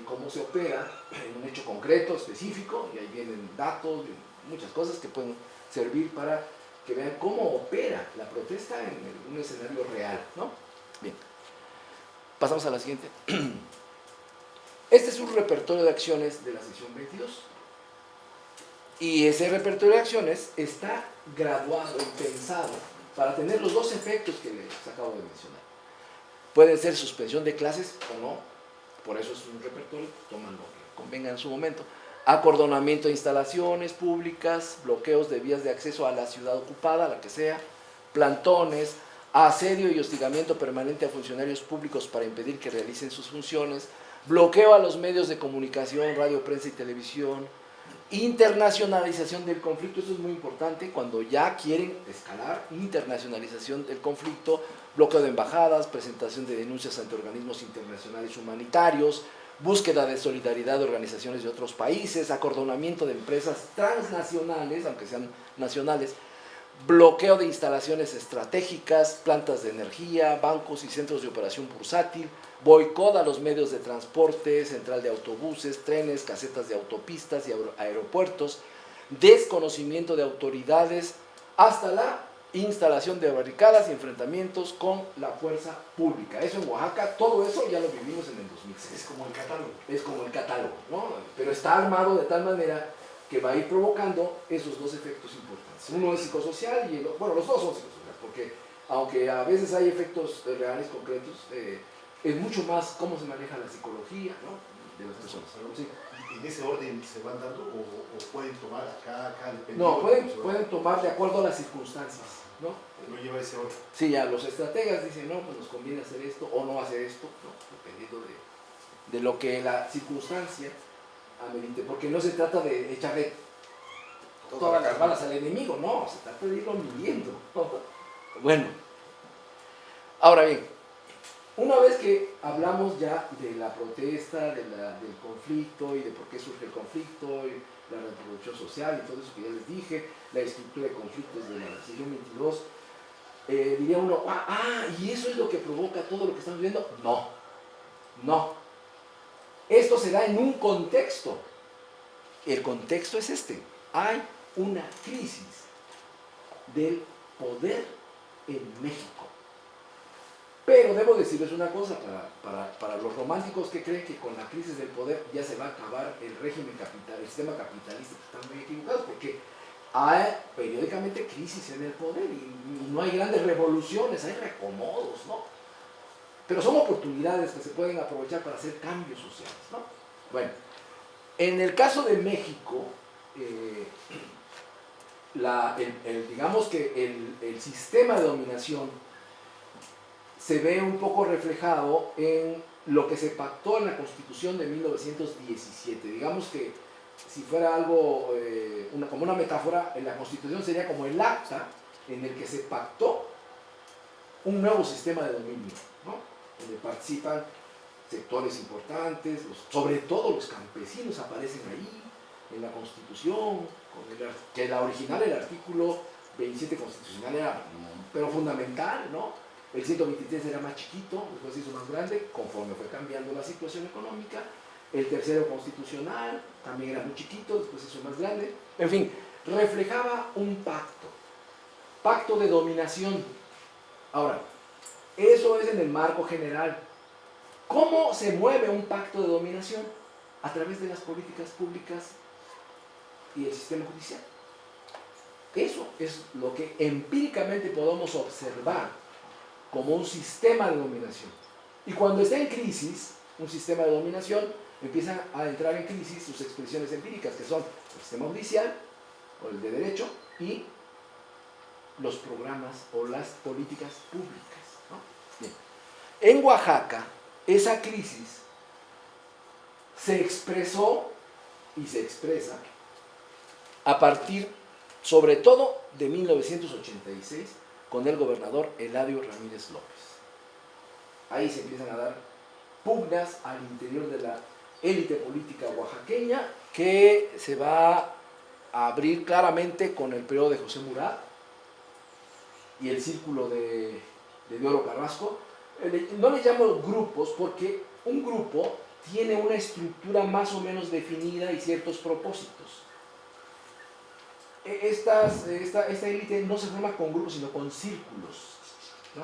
cómo se opera en un hecho concreto, específico, y ahí vienen datos, muchas cosas que pueden servir para que vean cómo opera la protesta en un escenario real, ¿no? Bien, pasamos a la siguiente. Este es un repertorio de acciones de la sesión 22. Y ese repertorio de acciones está graduado y pensado para tener los dos efectos que les acabo de mencionar. Pueden ser suspensión de clases o no, por eso es un repertorio, toman lo que convenga en su momento. Acordonamiento de instalaciones públicas, bloqueos de vías de acceso a la ciudad ocupada, la que sea, plantones, asedio y hostigamiento permanente a funcionarios públicos para impedir que realicen sus funciones, bloqueo a los medios de comunicación, radio, prensa y televisión, internacionalización del conflicto, eso es muy importante, cuando ya quieren escalar, internacionalización del conflicto, bloqueo de embajadas, presentación de denuncias ante organismos internacionales humanitarios, búsqueda de solidaridad de organizaciones de otros países, acordonamiento de empresas transnacionales, aunque sean nacionales, bloqueo de instalaciones estratégicas, plantas de energía, bancos y centros de operación bursátil, boicot a los medios de transporte, central de autobuses, trenes, casetas de autopistas y aeropuertos, desconocimiento de autoridades, hasta la instalación de barricadas y enfrentamientos con la fuerza pública. Eso en Oaxaca, todo eso ya lo vivimos en el 2006. Es como el catálogo. Es como el catálogo, ¿no? Pero está armado de tal manera que va a ir provocando esos dos efectos importantes. Uno es psicosocial y bueno, los dos son psicosociales, porque aunque a veces hay efectos reales, concretos, es mucho más cómo se maneja la psicología, ¿no?, de las personas. Sí. ¿Y en ese orden se van dando o pueden tomar acá, dependiendo? No, pueden tomar de acuerdo a las circunstancias, ¿no? No lleva ese orden. Sí, ya los estrategas dicen, no, pues nos conviene hacer esto o no hacer esto, ¿no?, dependiendo de lo que la circunstancia amerite, porque no se trata de echarle todas las balas al enemigo, no, se trata de irlo midiendo. Bueno, ahora bien, una vez que hablamos ya de la protesta, del conflicto y de por qué surge el conflicto, y la reproducción social y todo eso que ya les dije, la estructura de conflictos de la siglo XXII, diría uno, ¿y eso es lo que provoca todo lo que estamos viendo? No. Esto se da en un contexto. El contexto es este. Hay una crisis del poder en México. Pero debo decirles una cosa, para los románticos que creen que con la crisis del poder ya se va a acabar el régimen capital, el sistema capitalista, están muy equivocados, porque hay periódicamente crisis en el poder y no hay grandes revoluciones, hay reacomodos, ¿no? Pero son oportunidades que se pueden aprovechar para hacer cambios sociales, ¿no? Bueno, en el caso de México, digamos que el sistema de dominación se ve un poco reflejado en lo que se pactó en la Constitución de 1917. Digamos que si fuera algo, como una metáfora, en la Constitución sería como el acta en el que se pactó un nuevo sistema de dominio, ¿no?, donde participan sectores importantes, sobre todo los campesinos aparecen ahí, en la Constitución, que la original, el artículo 27 constitucional era, pero fundamental, ¿no? El 123 era más chiquito, después se hizo más grande, conforme fue cambiando la situación económica. El tercero constitucional también era muy chiquito, después se hizo más grande. En fin, reflejaba un pacto de dominación. Ahora, eso es en el marco general. ¿Cómo se mueve un pacto de dominación? A través de las políticas públicas y el sistema judicial. Eso es lo que empíricamente podemos observar como un sistema de dominación. Y cuando está en crisis, un sistema de dominación, empiezan a entrar en crisis sus expresiones empíricas, que son el sistema judicial, o el de derecho, y los programas o las políticas públicas, ¿no? Bien. En Oaxaca, esa crisis se expresó y se expresa a partir, sobre todo, de 1986, con el gobernador Eladio Ramírez López. Ahí se empiezan a dar pugnas al interior de la élite política oaxaqueña, que se va a abrir claramente con el periodo de José Murat y el círculo de Oro Carrasco. No le llamo grupos porque un grupo tiene una estructura más o menos definida y ciertos propósitos. Esta élite no se forma con grupos, sino con círculos, ¿no?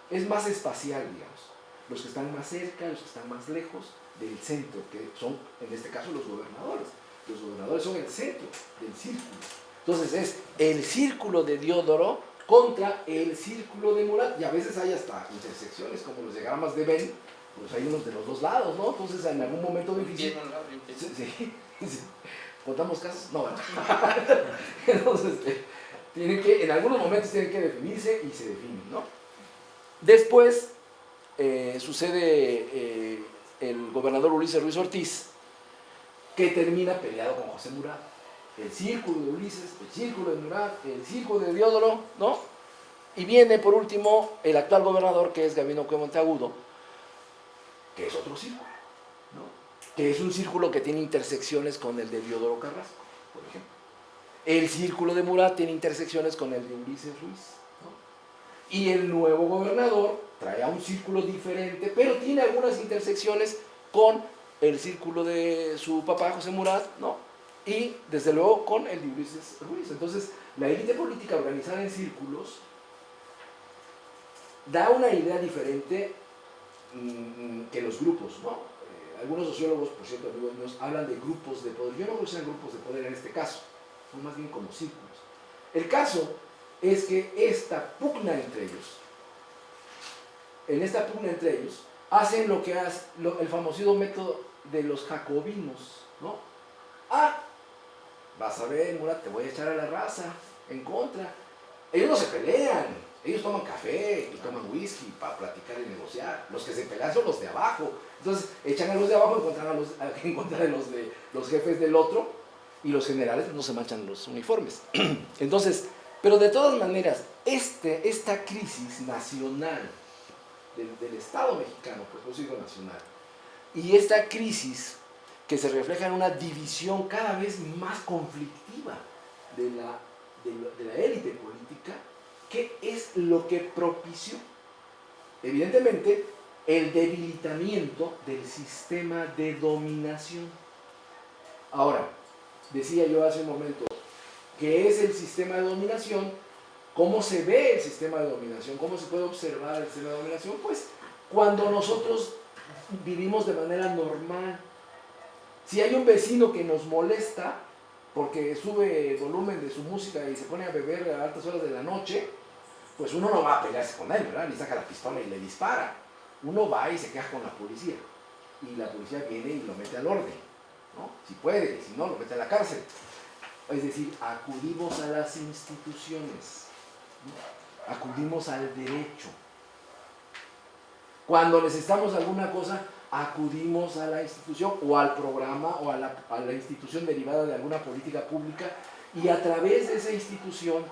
Es más espacial, digamos. Los que están más cerca, los que están más lejos del centro, que son, en este caso, los gobernadores. Los gobernadores son el centro del círculo. Entonces es el círculo de Diodoro contra el círculo de Murat, y a veces hay hasta intersecciones como los diagramas de Venn, pues hay unos de los dos lados, ¿no? Entonces en algún momento difícil... Sí. ¿Contamos casos? No, bueno. Entonces, en algunos momentos tienen que definirse y se definen, ¿no? Después sucede el gobernador Ulises Ruiz Ortiz, que termina peleado con José Murat. El círculo de Ulises, el círculo de Murat, el círculo de Diodoro, ¿no? Y viene por último el actual gobernador, que es Gabino Cue Monteagudo, que es otro círculo, ¿no? Que es un círculo que tiene intersecciones con el de Diodoro Carrasco, por ejemplo. El círculo de Murat tiene intersecciones con el de Ulises Ruiz, ¿no? Y el nuevo gobernador trae a un círculo diferente, pero tiene algunas intersecciones con el círculo de su papá, José Murat, ¿no? Y desde luego con el de Ulises Ruiz. Entonces, la élite política organizada en círculos da una idea diferente que los grupos, ¿no? Algunos sociólogos, por cierto, amigos míos, hablan de grupos de poder. Yo no creo que sean grupos de poder en este caso, son más bien como círculos. El caso es que esta pugna entre ellos, hacen lo que hace el famosísimo método de los jacobinos, ¿no? Vas a ver, Murat, te voy a echar a la raza en contra. Ellos no se pelean, ellos toman café y toman whisky para platicar y negociar. Los que se pelean son los de abajo. Entonces echan a los de abajo en contra de los jefes del otro, y los generales no se manchan los uniformes. Entonces, pero de todas maneras, esta crisis nacional del Estado mexicano, por eso digo nacional, y esta crisis que se refleja en una división cada vez más conflictiva de la élite política, ¿qué es lo que propició? Evidentemente, el debilitamiento del sistema de dominación. Ahora, decía yo hace un momento, ¿qué es el sistema de dominación? ¿Cómo se ve el sistema de dominación? ¿Cómo se puede observar el sistema de dominación? Pues cuando nosotros vivimos de manera normal. Si hay un vecino que nos molesta porque sube el volumen de su música y se pone a beber a altas horas de la noche, pues uno no va a pelearse con él, ¿verdad? Ni saca la pistola y le dispara. Uno va y se queja con la policía. Y la policía viene y lo mete al orden, ¿no? Si puede, si no, lo mete a la cárcel. Es decir, acudimos a las instituciones, ¿no? Acudimos al derecho. Cuando necesitamos alguna cosa, acudimos a la institución o al programa o a la institución derivada de alguna política pública, y a través de esa institución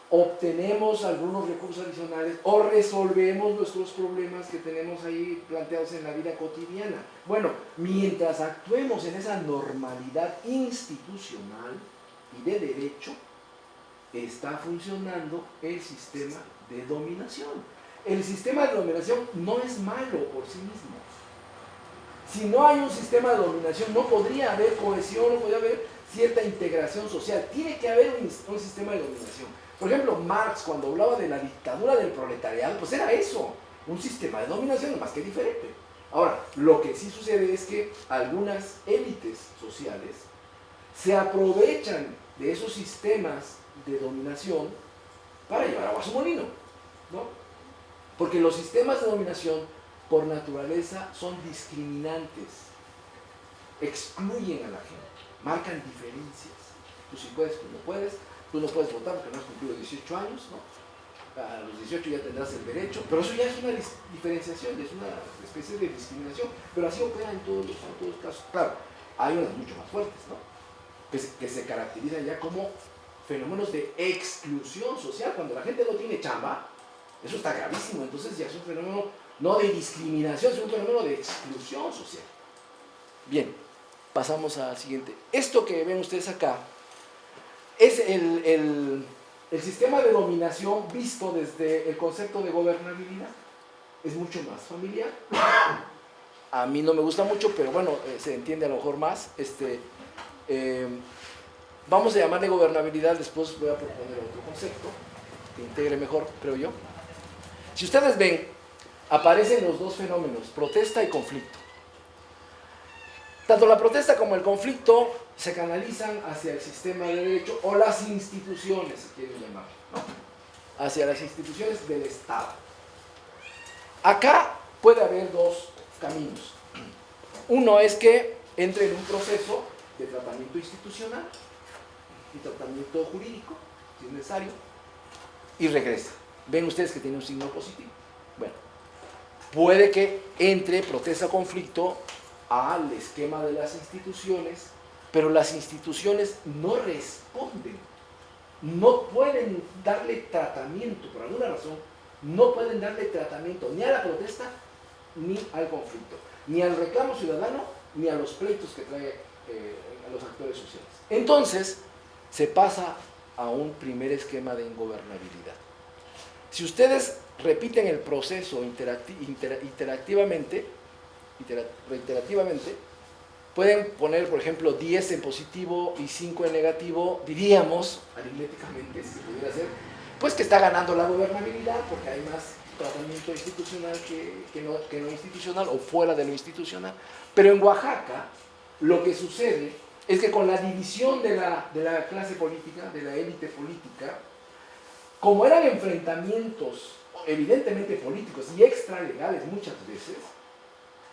obtenemos algunos recursos adicionales o resolvemos nuestros problemas que tenemos ahí planteados en la vida cotidiana. Bueno, mientras actuemos en esa normalidad institucional y de derecho, está funcionando el sistema de dominación. El sistema de dominación no es malo por sí mismo. Si no hay un sistema de dominación, no podría haber cohesión, no podría haber cierta integración social. Tiene que haber un sistema de dominación. Por ejemplo, Marx, cuando hablaba de la dictadura del proletariado, pues era eso, un sistema de dominación, no más que diferente. Ahora, lo que sí sucede es que algunas élites sociales se aprovechan de esos sistemas de dominación para llevar agua a su molino, ¿no? Porque los sistemas de dominación, por naturaleza, son discriminantes, excluyen a la gente, marcan diferencias. Tú sí puedes, tú no puedes votar porque no has cumplido 18 años, ¿no? A los 18 ya tendrás el derecho, pero eso ya es una diferenciación, es una especie de discriminación, pero así opera en todos los casos. Claro, hay unas mucho más fuertes, ¿no? Que se caracterizan ya como fenómenos de exclusión social. Cuando la gente no tiene chamba, eso está gravísimo. Entonces ya es un fenómeno no de discriminación, es un fenómeno de exclusión social. Bien, pasamos al siguiente. Esto que ven ustedes acá es el sistema de dominación visto desde el concepto de gobernabilidad. Es mucho más familiar. A mí no me gusta mucho, pero bueno, se entiende a lo mejor más. Vamos a llamarle gobernabilidad, después voy a proponer otro concepto que integre mejor, creo yo. Si ustedes ven, aparecen los dos fenómenos, protesta y conflicto. Tanto la protesta como el conflicto se canalizan hacia el sistema de derecho o las instituciones, si quieren llamar, ¿no? hacia las instituciones del Estado. Acá puede haber dos caminos. Uno es que entre en un proceso de tratamiento institucional y tratamiento jurídico, si es necesario, y regresa. Ven ustedes que tiene un signo positivo. Bueno, puede que entre, protesta, conflicto al esquema de las instituciones, pero las instituciones no responden, no pueden darle tratamiento, por alguna razón, no pueden darle tratamiento ni a la protesta ni al conflicto, ni al reclamo ciudadano, ni a los pleitos que trae a los actores sociales. Entonces, se pasa a un primer esquema de ingobernabilidad. Si ustedes repiten el proceso reiterativamente, pueden poner, por ejemplo, 10 en positivo y 5 en negativo, diríamos, aritméticamente, si se pudiera hacer, pues que está ganando la gobernabilidad porque hay más tratamiento institucional que no institucional o fuera de lo institucional. Pero en Oaxaca, lo que sucede es que con la división de la clase política, de la élite política, como eran enfrentamientos evidentemente políticos y extralegales muchas veces,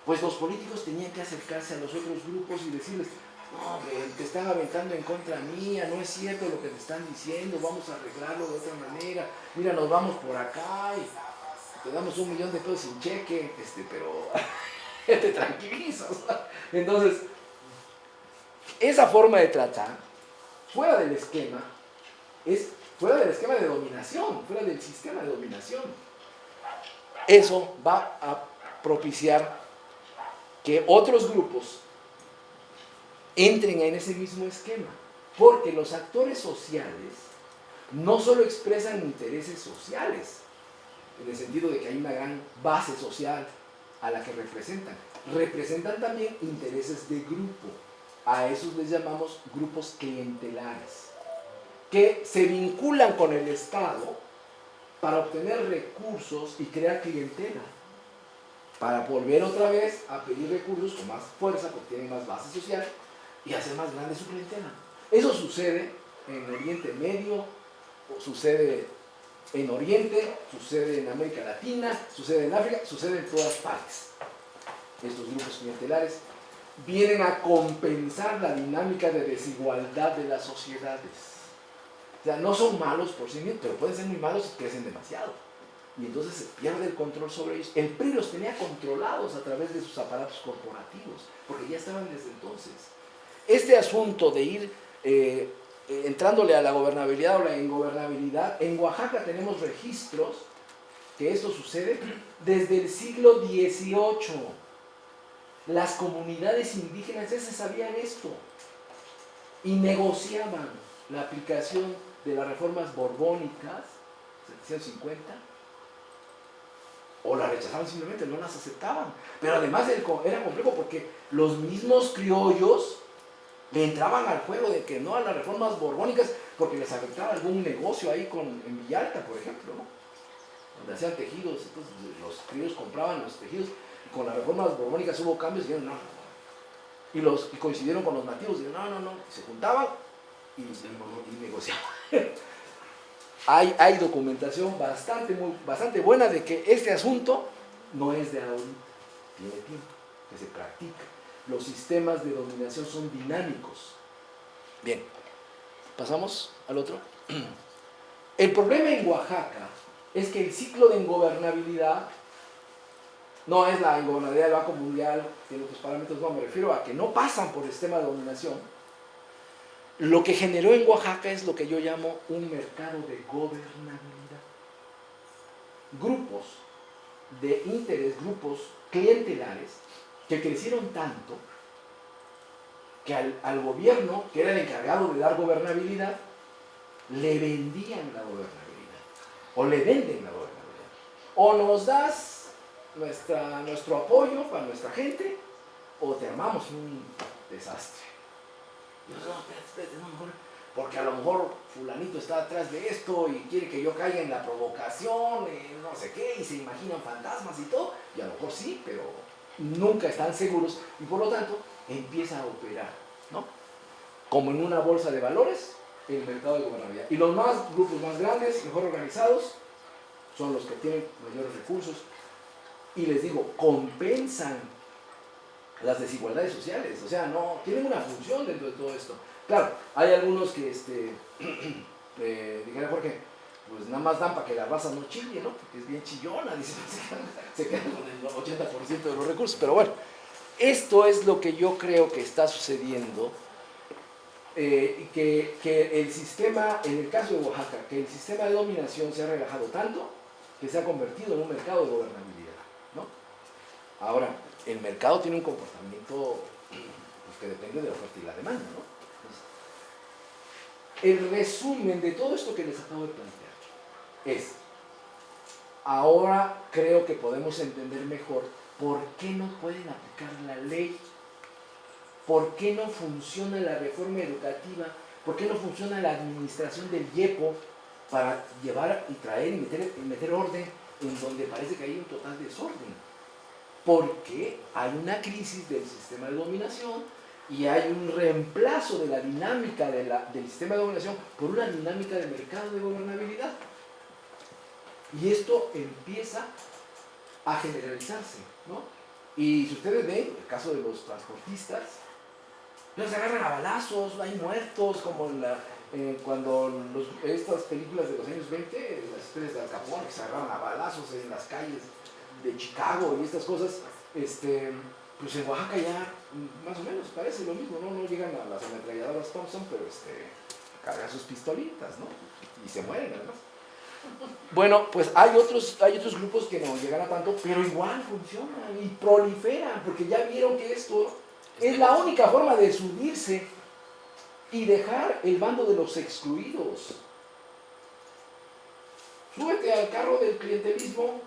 pues los políticos tenían que acercarse a los otros grupos y decirles: no, te están aventando en contra mía, no es cierto lo que te están diciendo, vamos a arreglarlo de otra manera, mira, nos vamos por acá y te damos $1,000,000 sin cheque, pero te tranquilizas. Entonces, esa forma de tratar, fuera del esquema, es fuera del esquema de dominación, fuera del sistema de dominación. Eso va a propiciar que otros grupos entren en ese mismo esquema, porque los actores sociales no solo expresan intereses sociales, en el sentido de que hay una gran base social a la que representan también intereses de grupo. A esos les llamamos grupos clientelares, que se vinculan con el Estado para obtener recursos y crear clientela, para volver otra vez a pedir recursos con más fuerza, porque tienen más base social, y hacer más grande su clientela. Eso sucede en Oriente Medio, sucede en Oriente, sucede en América Latina, sucede en África, sucede en todas partes. Estos grupos clientelares vienen a compensar la dinámica de desigualdad de las sociedades. O sea, no son malos por sí mismos, pero pueden ser muy malos si crecen demasiado. Y entonces se pierde el control sobre ellos. El PRI los tenía controlados a través de sus aparatos corporativos, porque ya estaban desde entonces. Este asunto de ir entrándole a la gobernabilidad o la ingobernabilidad, en Oaxaca tenemos registros que esto sucede desde el siglo XVIII. Las comunidades indígenas ya se sabían esto y negociaban la aplicación de las reformas borbónicas, 750, o la rechazaban simplemente, no las aceptaban. Pero además era complejo porque los mismos criollos le entraban al juego de que no a las reformas borbónicas porque les afectaba algún negocio ahí en Villalta, por ejemplo, ¿no? Donde hacían tejidos. Entonces los criollos compraban los tejidos y con las reformas borbónicas hubo cambios y dijeron no. Y coincidieron con los nativos y dijeron no. Y se juntaban y negociaban. Hay documentación bastante buena de que este asunto no es de ahorita, tiene tiempo, que se practica. Los sistemas de dominación son dinámicos. Bien, pasamos al otro. El problema en Oaxaca es que el ciclo de ingobernabilidad no es la ingobernabilidad del Banco Mundial, tiene otros parámetros, no, me refiero a que no pasan por el sistema de dominación. Lo que generó en Oaxaca es lo que yo llamo un mercado de gobernabilidad. Grupos de interés, grupos clientelares que crecieron tanto que al gobierno, que era el encargado de dar gobernabilidad, le vendían la gobernabilidad, o le venden la gobernabilidad. O nos das nuestro apoyo para nuestra gente, o te armamos un desastre. Y nosotros, no, porque a lo mejor fulanito está atrás de esto y quiere que yo caiga en la provocación, no sé qué, y se imaginan fantasmas y todo, y a lo mejor sí, pero nunca están seguros, y por lo tanto empieza a operar, ¿no? Como en una bolsa de valores, el mercado de gobernabilidad. Y los grupos más grandes, mejor organizados, son los que tienen mayores recursos. Y les digo, compensan las desigualdades sociales. O sea, no tienen una función dentro de todo esto. Claro, hay algunos que, dijera Jorge, pues nada más dan para que la raza no chille, ¿no? Porque es bien chillona, dice, se quedan con el 80% de los recursos. Pero bueno, esto es lo que yo creo que está sucediendo. Que el sistema, en el caso de Oaxaca, que el sistema de dominación se ha relajado tanto que se ha convertido en un mercado de gobernabilidad, ¿no? Ahora, el mercado tiene un comportamiento pues, que depende de la oferta y la demanda, ¿no? Entonces, el resumen de todo esto que les acabo de plantear es, ahora creo que podemos entender mejor por qué no pueden aplicar la ley. ¿Por qué no funciona la reforma educativa? ¿Por qué no funciona la administración del IEPO para llevar y traer y meter orden en donde parece que hay un total desorden? Porque hay una crisis del sistema de dominación y hay un reemplazo de la dinámica del sistema de dominación por una dinámica de mercado de gobernabilidad. Y esto empieza a generalizarse, ¿no? Y si ustedes ven el caso de los transportistas, se agarran a balazos, hay muertos, como cuando estas películas de los años 20, las historias de Al Capone, que se agarran a balazos en las calles de Chicago y estas cosas, pues en Oaxaca ya más o menos parece lo mismo, ¿no? No llegan a las ametralladoras Thompson, pero cargan sus pistolitas, ¿no? Y se mueren además. Bueno, pues hay otros grupos que no llegan a tanto, pero igual funcionan y proliferan, porque ya vieron que esto es la única forma de subirse y dejar el bando de los excluidos. Súbete al carro del clientelismo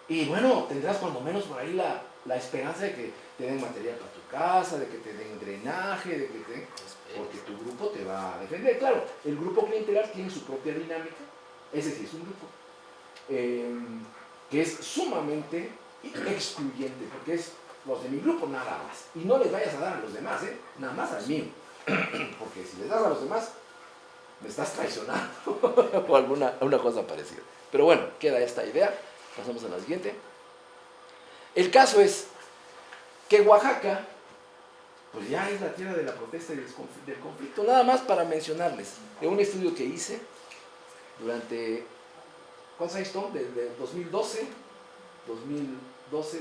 y bueno, tendrás cuando menos por ahí la esperanza de que te den material para tu casa, de que te den drenaje, de que porque tu grupo te va a defender. Claro, el grupo clientelar tiene su propia dinámica, ese sí es un grupo, que es sumamente excluyente, porque es los de mi grupo nada más. Y no les vayas a dar a los demás, nada más al mío. Porque si les das a los demás, me estás traicionando. O una cosa parecida. Pero bueno, queda esta idea. Pasamos a la siguiente. El caso es que Oaxaca, pues ya es la tierra de la protesta y del conflicto. Nada más para mencionarles de un estudio que hice durante, ¿cuántos años son? Desde 2012,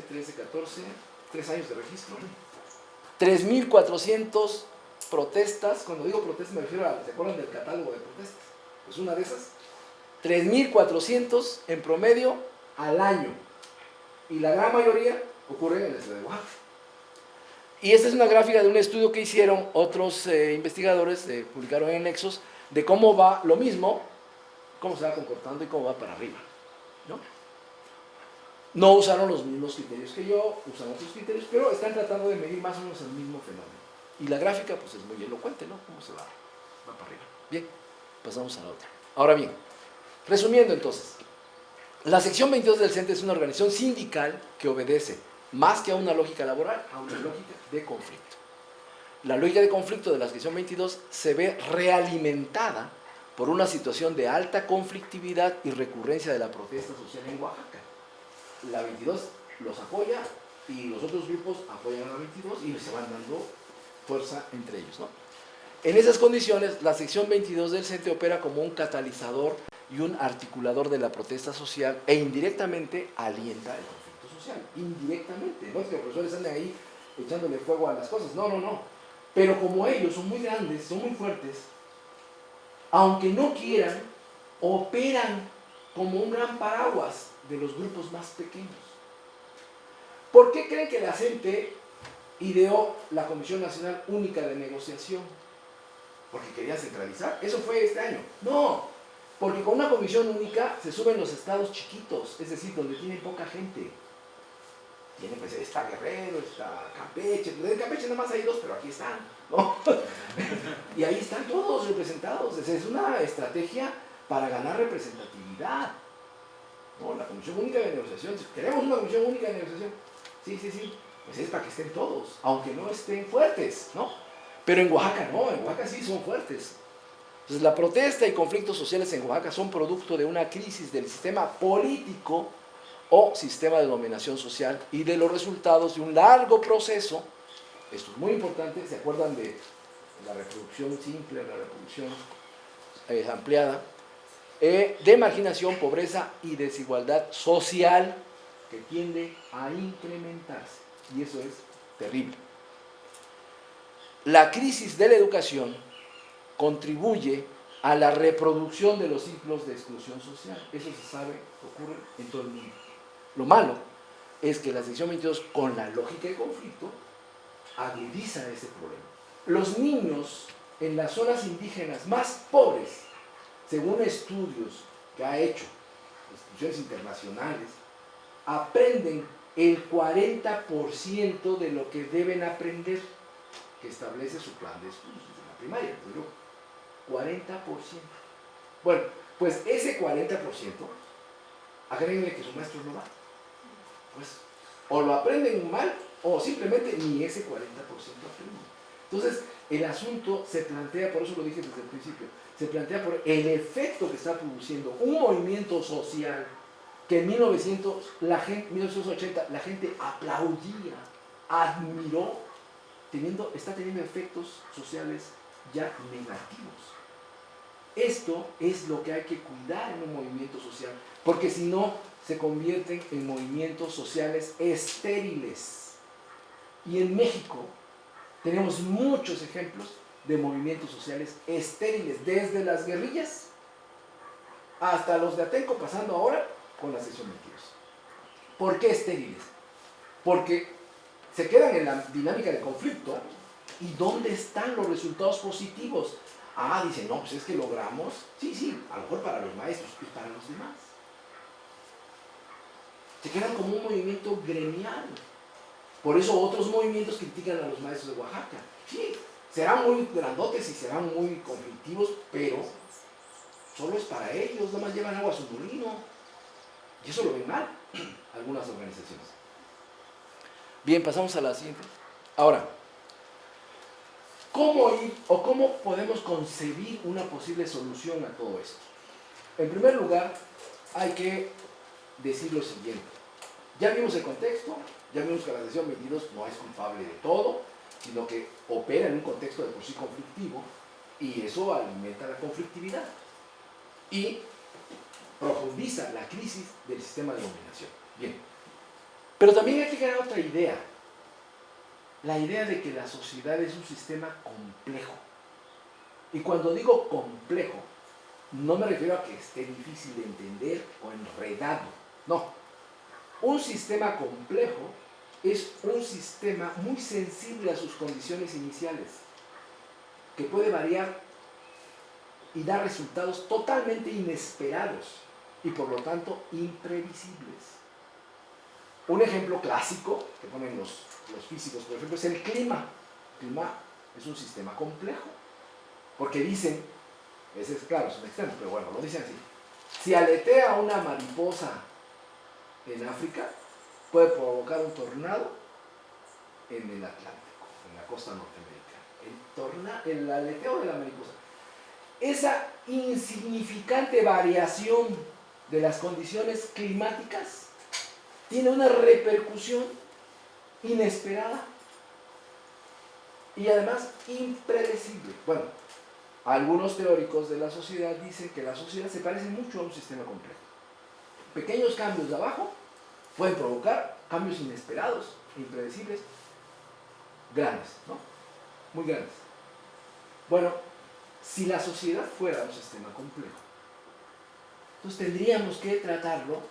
13, 14... 3 años de registro, 3.400 protestas. Cuando digo protestas me refiero a, ¿se acuerdan del catálogo de protestas? Pues una de esas, 3.400 en promedio al año, y la gran mayoría ocurre en la ciudad de Oaxaca. Y esta es una gráfica de un estudio que hicieron otros investigadores, publicaron en Nexos, de cómo va lo mismo, cómo se va comportando y cómo va para arriba, ¿no? No usaron los mismos criterios que yo, usan otros criterios, pero están tratando de medir más o menos el mismo fenómeno. Y la gráfica, pues es muy elocuente, ¿no? Cómo se va para arriba. Bien, pasamos a la otra. Ahora bien, resumiendo entonces, la sección 22 del CENTE es una organización sindical que obedece, más que a una lógica laboral, a una lógica de conflicto. La lógica de conflicto de la sección 22 se ve realimentada por una situación de alta conflictividad y recurrencia de la protesta social en Oaxaca. La 22 los apoya y los otros grupos apoyan a la 22 y se van dando fuerza entre ellos, ¿no? En esas condiciones, la sección 22 del CENTE opera como un catalizador y un articulador de la protesta social e indirectamente alienta el conflicto social. Indirectamente, no es que los profesores anden ahí echándole fuego a las cosas, no. Pero como ellos son muy grandes, son muy fuertes, aunque no quieran, operan como un gran paraguas de los grupos más pequeños. ¿Por qué creen que la CENTE ideó la Comisión Nacional Única de Negociación? ¿Porque quería centralizar? ¿Eso fue este año? No, porque con una comisión única se suben los estados chiquitos, es decir, donde tienen poca gente. Tiene, pues, está Guerrero, está Campeche, de Campeche nada más hay 2, pero aquí están, ¿no? Y ahí están todos representados. Es una estrategia para ganar representatividad. ¿No? La Comisión Única de Negociación, si queremos una Comisión Única de Negociación, sí, pues es para que estén todos, aunque no estén fuertes, ¿no? Pero en Oaxaca no, en Oaxaca sí son fuertes. Entonces, la protesta y conflictos sociales en Oaxaca son producto de una crisis del sistema político o sistema de dominación social y de los resultados de un largo proceso, esto es muy importante, ¿se acuerdan de la reproducción simple, la reproducción ampliada? De marginación, pobreza y desigualdad social que tiende a incrementarse, y eso es terrible. La crisis de la educación contribuye a la reproducción de los ciclos de exclusión social. Eso se sabe, ocurre en todo el mundo. Lo malo es que la sección 22, con la lógica de conflicto, agudiza ese problema. Los niños en las zonas indígenas más pobres, según estudios que ha hecho instituciones internacionales, aprenden el 40% de lo que deben aprender, que establece su plan de estudios desde la primaria, pero 40%. Bueno, pues ese 40%, agréguenle que su maestro no va. Pues o lo aprenden mal o simplemente ni ese 40% aprenden. Entonces, el asunto se plantea, por eso lo dije desde el principio, se plantea por el efecto que está produciendo un movimiento social que en 1980 la gente aplaudía, admiró, está teniendo efectos sociales ya negativos. Esto es lo que hay que cuidar en un movimiento social, porque si no, se convierten en movimientos sociales estériles. Y en México tenemos muchos ejemplos de movimientos sociales estériles, desde las guerrillas hasta los de Atenco, pasando ahora con la sección 22. ¿Por qué estériles? Porque se quedan en la dinámica de conflicto. ¿Y dónde están los resultados positivos? Dicen, no, pues es que logramos, sí, a lo mejor para los maestros y para los demás. Se quedan como un movimiento gremial. Por eso otros movimientos critican a los maestros de Oaxaca. Sí, serán muy grandotes y serán muy conflictivos, pero solo es para ellos, nada más llevan agua a su molino. Y eso lo ven mal algunas organizaciones. Bien, pasamos a la siguiente. Ahora, ¿cómo podemos concebir una posible solución a todo esto? En primer lugar, hay que decir lo siguiente. Ya vimos el contexto, ya vimos que la sección 22 no es culpable de todo, sino que opera en un contexto de por sí conflictivo, y eso alimenta la conflictividad y profundiza la crisis del sistema de dominación. Bien, pero también hay que crear otra idea. La idea de que la sociedad es un sistema complejo. Y cuando digo complejo, no me refiero a que esté difícil de entender o enredado. No. Un sistema complejo es un sistema muy sensible a sus condiciones iniciales, que puede variar y dar resultados totalmente inesperados y por lo tanto imprevisibles. Un ejemplo clásico que ponen los físicos, por ejemplo, es el clima. El clima es un sistema complejo, porque dicen, ese es claro, es un extremo, pero bueno, lo dicen así: si aletea una mariposa en África, puede provocar un tornado en el Atlántico, en la costa norteamericana. El aleteo de la mariposa, esa insignificante variación de las condiciones climáticas tiene una repercusión inesperada y además impredecible. Bueno, algunos teóricos de la sociedad dicen que la sociedad se parece mucho a un sistema complejo. Pequeños cambios de abajo pueden provocar cambios inesperados, impredecibles, grandes, ¿no? Muy grandes. Bueno, si la sociedad fuera un sistema complejo, entonces tendríamos que tratarlo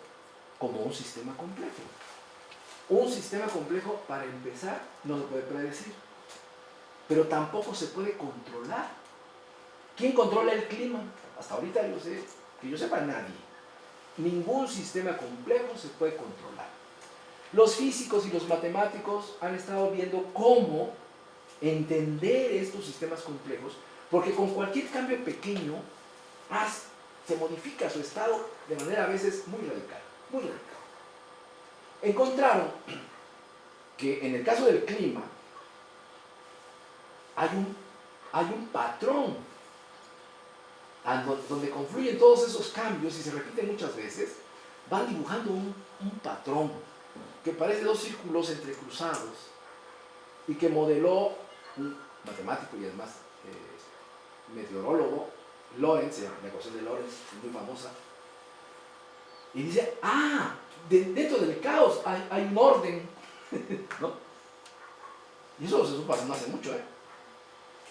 como un sistema complejo. Un sistema complejo, para empezar, no se puede predecir, pero tampoco se puede controlar. ¿Quién controla el clima? Hasta ahorita que yo sepa, nadie. Ningún sistema complejo se puede controlar. Los físicos y los matemáticos han estado viendo cómo entender estos sistemas complejos, porque con cualquier cambio pequeño se modifica su estado de manera a veces muy radical, muy radical. Encontraron que en el caso del clima hay un patrón donde confluyen todos esos cambios y se repiten muchas veces, van dibujando un patrón que parece dos círculos entrecruzados y que modeló un matemático y además meteorólogo, Lorentz, la ecuación de Lorentz, muy famosa, y dice, dentro del caos hay un orden, ¿no? Y eso se supo no hace mucho,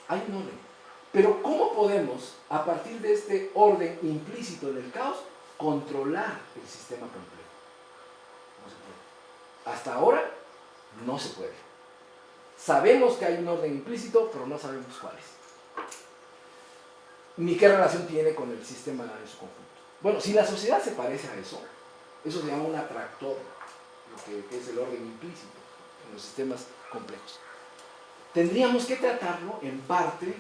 hay un orden. Pero ¿cómo podemos, a partir de este orden implícito en el caos, controlar el sistema complejo? No se puede. Hasta ahora, no se puede. Sabemos que hay un orden implícito, pero no sabemos cuál es. Ni qué relación tiene con el sistema en su conjunto. Bueno, si la sociedad se parece a eso se llama un atractor, lo que es el orden implícito en los sistemas complejos. Tendríamos que tratarlo en parte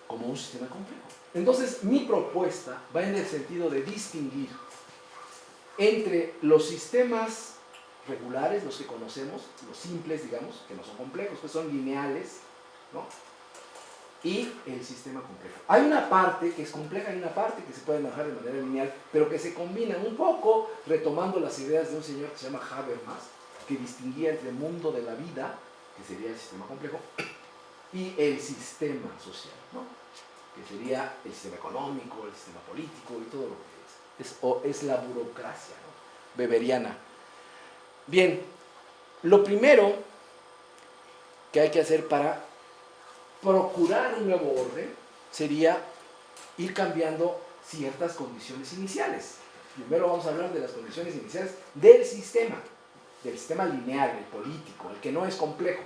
como un sistema complejo. Entonces, mi propuesta va en el sentido de distinguir entre los sistemas regulares, los que conocemos, los simples, digamos, que no son complejos, que son lineales, ¿no? Y el sistema complejo. Hay una parte que es compleja y una parte que se puede manejar de manera lineal, pero que se combinan un poco, retomando las ideas de un señor que se llama Habermas, que distinguía entre el mundo de la vida, que sería el sistema complejo, y el sistema social, ¿no? Que sería el sistema económico, el sistema político y todo lo que es la burocracia, ¿no? Weberiana. Bien, lo primero que hay que hacer para procurar un nuevo orden sería ir cambiando ciertas condiciones iniciales. Primero vamos a hablar de las condiciones iniciales del sistema lineal, el político, el que no es complejo.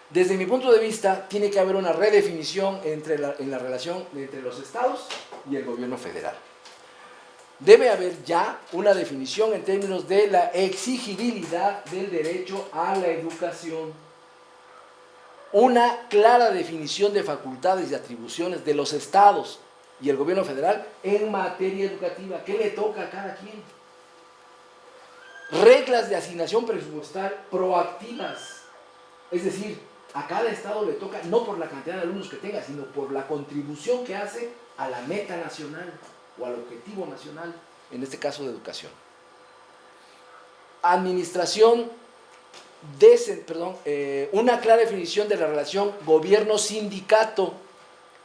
Desde mi punto de vista, tiene que haber una redefinición en la relación entre los estados y el gobierno federal. Debe haber ya una definición en términos de la exigibilidad del derecho a la educación. Una clara definición de facultades y atribuciones de los estados y el gobierno federal en materia educativa. ¿Qué le toca a cada quien? Reglas de asignación presupuestal proactivas. Es decir, a cada estado le toca, no por la cantidad de alumnos que tenga, sino por la contribución que hace a la meta nacional o al objetivo nacional, en este caso de educación. Administración, una clara definición de la relación gobierno-sindicato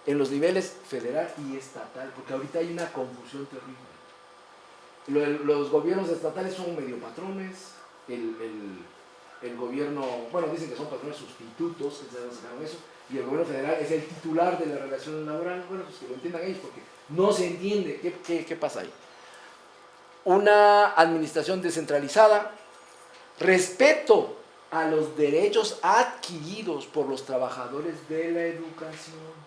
en los niveles federal y estatal, porque ahorita hay una confusión terrible. Los gobiernos estatales son medio patrones, el gobierno, bueno, dicen que son patrones sustitutos, que se sacaron eso, y el gobierno federal es el titular de la relación laboral. Bueno, pues que lo entiendan ellos, porque no se entiende qué pasa ahí. Una administración descentralizada, respeto a los derechos adquiridos por los trabajadores de la educación.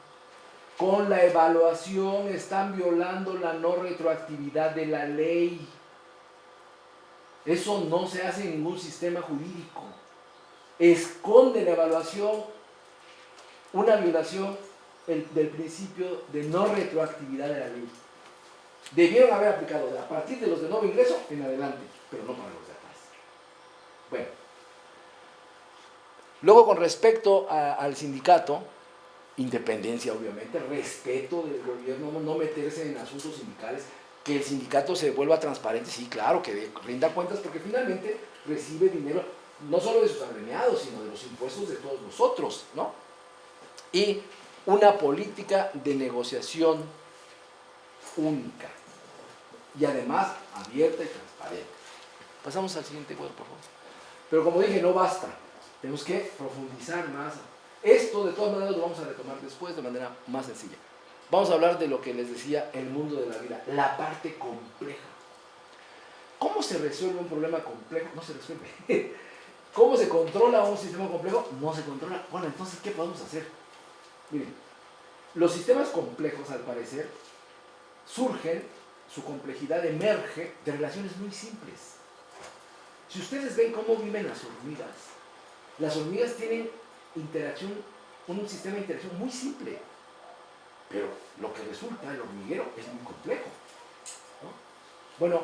Con la evaluación están violando la no retroactividad de la ley. Eso no se hace en ningún sistema jurídico. Esconde la evaluación una violación del principio de no retroactividad de la ley. Debieron haber aplicado a partir de los de nuevo ingreso en adelante, pero no para los de atrás. Bueno. Luego, con respecto al sindicato, independencia obviamente, respeto del gobierno, no meterse en asuntos sindicales, que el sindicato se vuelva transparente, sí, claro, que rinda cuentas, porque finalmente recibe dinero no solo de sus agremiados, sino de los impuestos de todos nosotros, ¿no? Y una política de negociación única y además abierta y transparente. Pasamos al siguiente cuadro, por favor. Pero como dije, no basta, tenemos que profundizar más. Esto de todas maneras lo vamos a retomar después de manera más sencilla. Vamos a hablar de lo que les decía, el mundo de la vida, la parte compleja. ¿Cómo se resuelve un problema complejo? No se resuelve. ¿Cómo se controla un sistema complejo? No se controla. Bueno, entonces, ¿qué podemos hacer? Miren, los sistemas complejos, al parecer, surgen, su complejidad emerge de relaciones muy simples. Si ustedes ven cómo viven las hormigas tienen interacción, un sistema de interacción muy simple. Pero lo que resulta el hormiguero es muy complejo, ¿no? Bueno,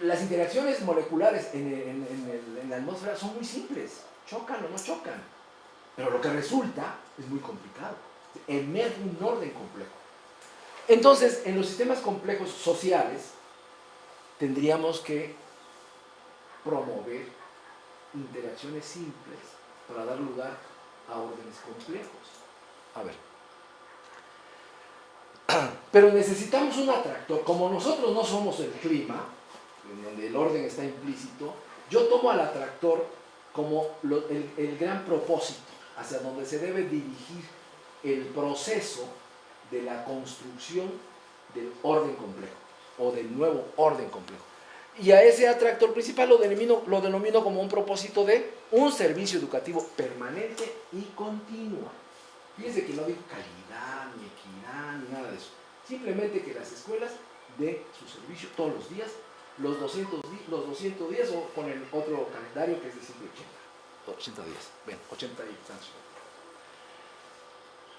las interacciones moleculares en la atmósfera son muy simples, chocan o no chocan, pero lo que resulta es muy complicado, emerge un orden complejo. Entonces, en los sistemas complejos sociales, tendríamos que promover interacciones simples para dar lugar a órdenes complejos. A ver. Pero necesitamos un atractor. Como nosotros no somos el clima, en donde el orden está implícito, yo tomo al atractor como el gran propósito, hacia donde se debe dirigir el proceso de la construcción del orden complejo, o del nuevo orden complejo. Y a ese atractor principal lo denomino como un propósito de un servicio educativo permanente y continuo. Fíjense que no digo calidad, ni equidad, ni nada de eso. Simplemente que las escuelas den su servicio todos los días, los 200 días, o con el otro calendario que es de 180 días. Ven, 80 y tantos.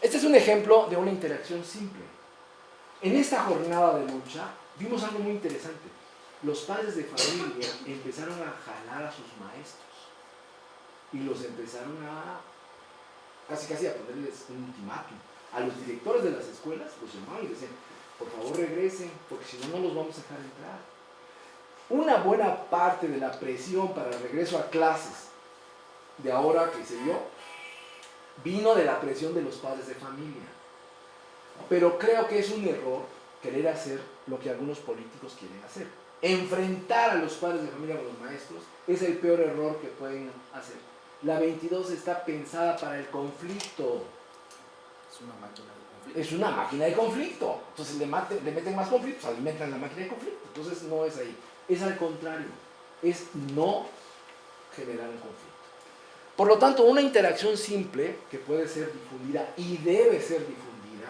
Este es un ejemplo de una interacción simple. En esta jornada de lucha vimos algo muy interesante. Los padres de familia empezaron a jalar a sus maestros y los empezaron a casi a ponerles un ultimátum. A los directores de las escuelas los llamaban y decían, por favor regresen, porque si no, no los vamos a dejar entrar. Una buena parte de la presión para el regreso a clases de ahora que se dio, vino de la presión de los padres de familia. Pero creo que es un error querer hacer lo que algunos políticos quieren hacer. Enfrentar a los padres de familia con los maestros es el peor error que pueden hacer. La 22 está pensada para el conflicto. Es una máquina de conflicto. Es una máquina de conflicto. Entonces le meten más conflictos, alimentan la máquina de conflicto. Entonces no es ahí. Es al contrario. Es no generar un conflicto. Por lo tanto, una interacción simple que puede ser difundida y debe ser difundida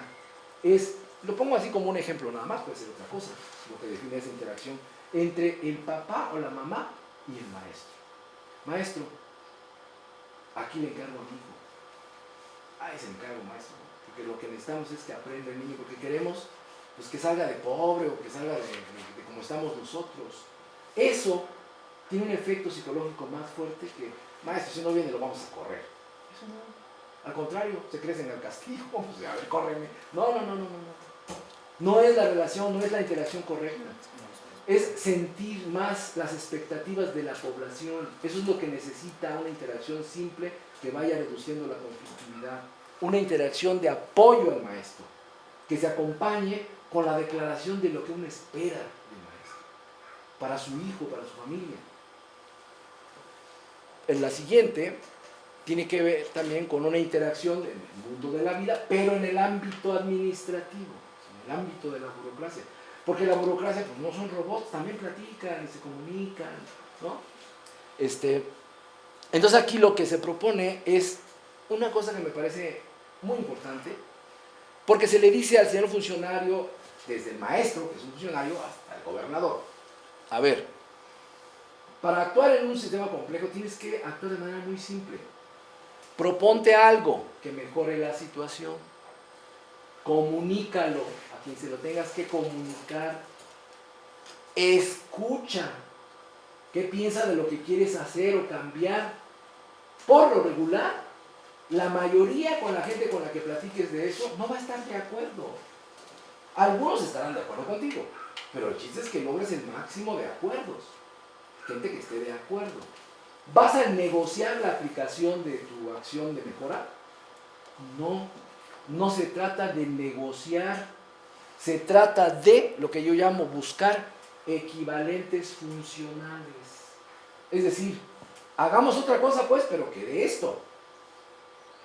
es, lo pongo así como un ejemplo nada más, puede ser otra cosa, lo que define esa interacción entre el papá o la mamá y el maestro. Maestro, aquí le encargo a mi hijo. Ahí se encargo, maestro, porque lo que necesitamos es que aprenda el niño, porque queremos pues, que salga de pobre o que salga de como estamos nosotros. Eso tiene un efecto psicológico más fuerte que, maestro, si no viene lo vamos a correr. Eso no. Al contrario, se crecen al castigo, pues, a ver, córreme. No. No es la relación, no es la interacción correcta. Es sentir más las expectativas de la población. Eso es lo que necesita una interacción simple que vaya reduciendo la conflictividad. Una interacción de apoyo al maestro, que se acompañe con la declaración de lo que uno espera del maestro, para su hijo, para su familia. En la siguiente tiene que ver también con una interacción en el mundo de la vida, pero en el ámbito administrativo, en el ámbito de la burocracia. Porque la burocracia pues, no son robots, también platican y se comunican, ¿no? Entonces aquí lo que se propone es una cosa que me parece muy importante, porque se le dice al señor funcionario, desde el maestro, que es un funcionario, hasta el gobernador, a ver, para actuar en un sistema complejo tienes que actuar de manera muy simple. Proponte algo que mejore la situación. Comunícalo a quien se lo tengas que comunicar. Escucha qué piensa de lo que quieres hacer o cambiar. Por lo regular, la mayoría con la gente con la que platiques de eso no va a estar de acuerdo. Algunos estarán de acuerdo contigo, pero el chiste es que logres el máximo de acuerdos. Gente que esté de acuerdo. ¿Vas a negociar la aplicación de tu acción de mejora? No se trata de negociar, se trata de lo que yo llamo buscar equivalentes funcionales. Es decir, hagamos otra cosa pues, pero que de esto.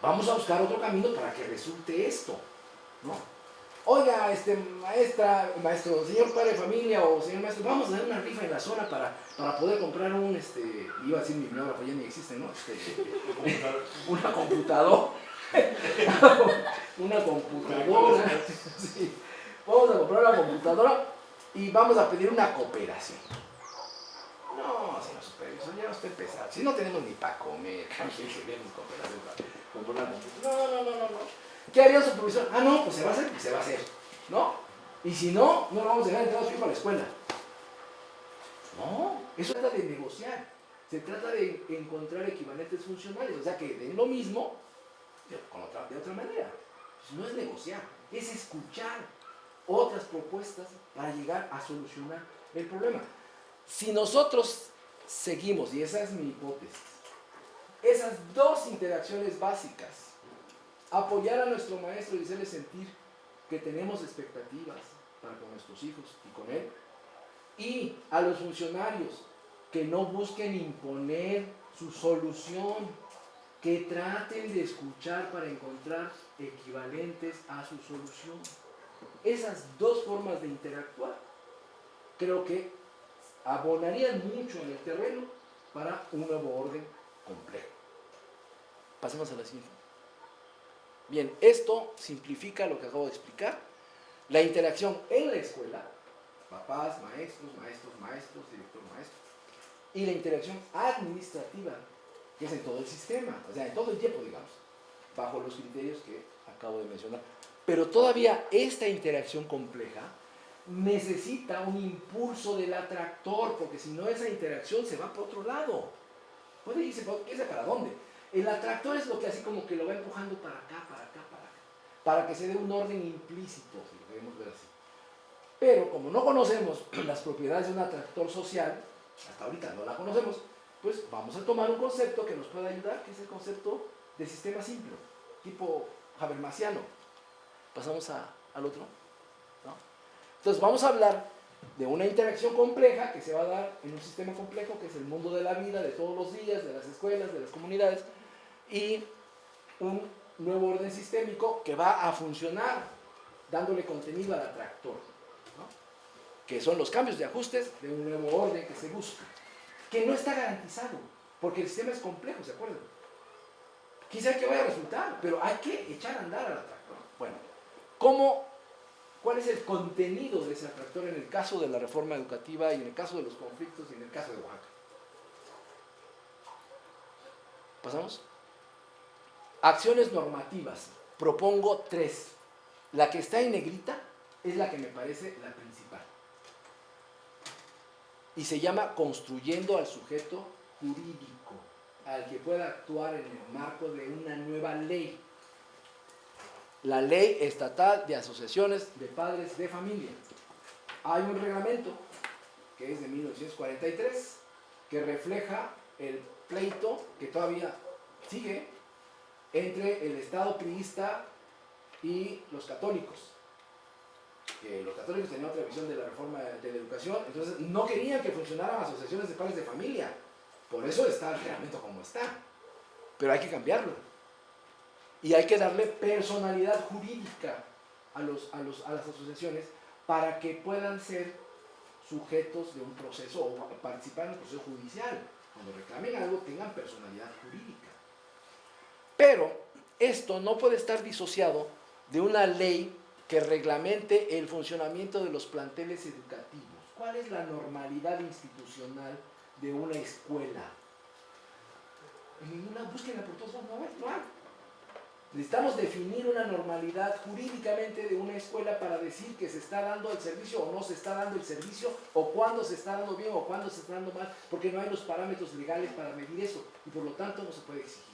Vamos a buscar otro camino para que resulte esto, ¿no? Oiga, maestro, señor padre de familia o señor maestro, vamos a dar una rifa en la zona para poder comprar iba a decir mi bibliógrafo, ya ni existe, ¿no? Una computadora. Una computadora. Sí. Vamos a comprar una computadora y vamos a pedir una cooperación. No, señor supervisor, ya usted empezar. Si no tenemos ni para comer, cooperación para comprar una computadora. No. ¿Qué haría su supervisor? No, pues se va a hacer, pues se va a hacer, ¿no? Y si no, no lo vamos a dejar entrar a su hijo a la escuela. No, eso se trata de negociar. Se trata de encontrar equivalentes funcionales, o sea, que den lo mismo de otra manera. No es negociar, es escuchar. otras propuestas para llegar a solucionar el problema. Si nosotros seguimos, y esa es mi hipótesis, esas dos interacciones básicas, apoyar a nuestro maestro y hacerle sentir que tenemos expectativas para con nuestros hijos y con él, y a los funcionarios que no busquen imponer su solución, que traten de escuchar para encontrar equivalentes a su solución. Esas dos formas de interactuar creo que abonarían mucho en el terreno para un nuevo orden complejo. Pasemos a la siguiente. Bien, esto simplifica lo que acabo de explicar. La interacción en la escuela, papás, maestros, director, maestro, y la interacción administrativa, que es en todo el sistema, o sea, en todo el tiempo, digamos, bajo los criterios que acabo de mencionar. Pero todavía esta interacción compleja necesita un impulso del atractor, porque si no esa interacción se va para otro lado. Puede irse, ¿qué sé para dónde? El atractor es lo que así como que lo va empujando para acá, para que se dé un orden implícito, si lo queremos ver así. Pero como no conocemos las propiedades de un atractor social, hasta ahorita no la conocemos, pues vamos a tomar un concepto que nos pueda ayudar, que es el concepto de sistema simple, tipo habermasiano. Pasamos al otro, ¿no? Entonces vamos a hablar de una interacción compleja que se va a dar en un sistema complejo, que es el mundo de la vida, de todos los días, de las escuelas, de las comunidades, y un nuevo orden sistémico que va a funcionar dándole contenido al atractor, ¿no? Que son los cambios de ajustes de un nuevo orden que se busca, que no está garantizado, porque el sistema es complejo, ¿se acuerdan? Quizá que vaya a resultar, pero hay que echar a andar al atractor. Bueno, ¿cuál es el contenido de ese atractor en el caso de la reforma educativa y en el caso de los conflictos y en el caso de Oaxaca? ¿Pasamos? Acciones normativas. Propongo 3. La que está en negrita es la que me parece la principal. Y se llama construyendo al sujeto jurídico, al que pueda actuar en el marco de una nueva ley. La Ley Estatal de Asociaciones de Padres de Familia. Hay un reglamento que es de 1943 que refleja el pleito que todavía sigue entre el Estado priista y los católicos. Los católicos tenían otra visión de la reforma de la educación, entonces no querían que funcionaran asociaciones de padres de familia. Por eso está el reglamento como está. Pero hay que cambiarlo. Y hay que darle personalidad jurídica a las asociaciones para que puedan ser sujetos de un proceso o participar en el proceso judicial. Cuando reclamen algo tengan personalidad jurídica. Pero esto no puede estar disociado de una ley que reglamente el funcionamiento de los planteles educativos. ¿Cuál es la normalidad institucional de una escuela? En ninguna, búsquenla por todos lados, no hay. Necesitamos definir una normalidad jurídicamente de una escuela para decir que se está dando el servicio o no se está dando el servicio, o cuándo se está dando bien o cuándo se está dando mal, porque no hay los parámetros legales para medir eso y por lo tanto no se puede exigir.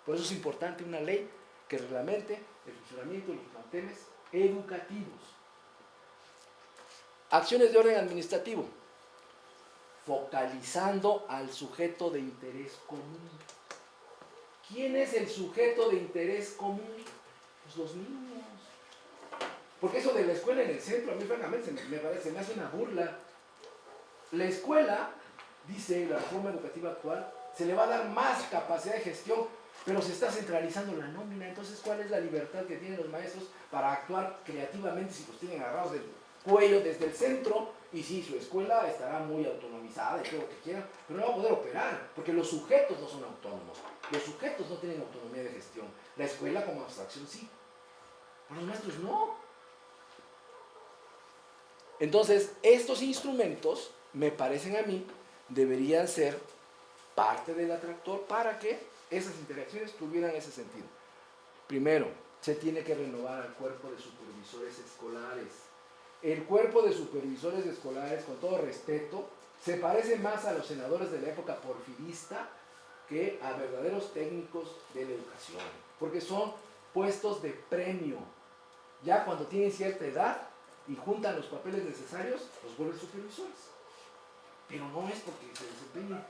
Por eso es importante una ley que reglamente el funcionamiento de los planteles educativos. Acciones de orden administrativo. Focalizando al sujeto de interés común. ¿Quién es el sujeto de interés común? Pues los niños. Porque eso de la escuela en el centro, a mí francamente me hace una burla. La escuela, dice la reforma educativa actual, se le va a dar más capacidad de gestión, pero se está centralizando la nómina. Entonces, ¿cuál es la libertad que tienen los maestros para actuar creativamente si los tienen agarrados del cuello desde el centro? Y sí, su escuela estará muy autonomizada y todo lo que quieran, pero no va a poder operar, porque los sujetos no son autónomos. Los sujetos no tienen autonomía de gestión. La escuela como abstracción sí, pero los maestros no. Entonces, estos instrumentos, me parecen a mí, deberían ser parte del atractor para que esas interacciones tuvieran ese sentido. Primero, se tiene que renovar al cuerpo de supervisores escolares. El cuerpo de supervisores escolares, con todo respeto, se parece más a los senadores de la época porfirista que a verdaderos técnicos de la educación, porque son puestos de premio. Ya cuando tienen cierta edad y juntan los papeles necesarios, los vuelven supervisores. Pero no es porque se desempeñen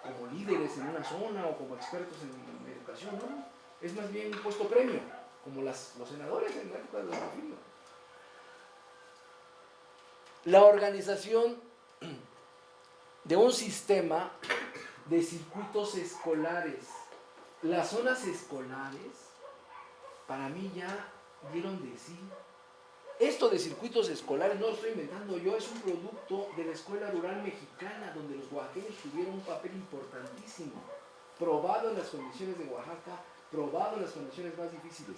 como líderes en una zona o como expertos en educación, no. Es más bien un puesto premio, como los senadores en la época de los Porfirio. La organización de un sistema de circuitos escolares. Las zonas escolares, para mí ya dieron de sí. Esto de circuitos escolares no lo estoy inventando yo, es un producto de la escuela rural mexicana, donde los oaxaqueños tuvieron un papel importantísimo, probado en las condiciones de Oaxaca, probado en las condiciones más difíciles.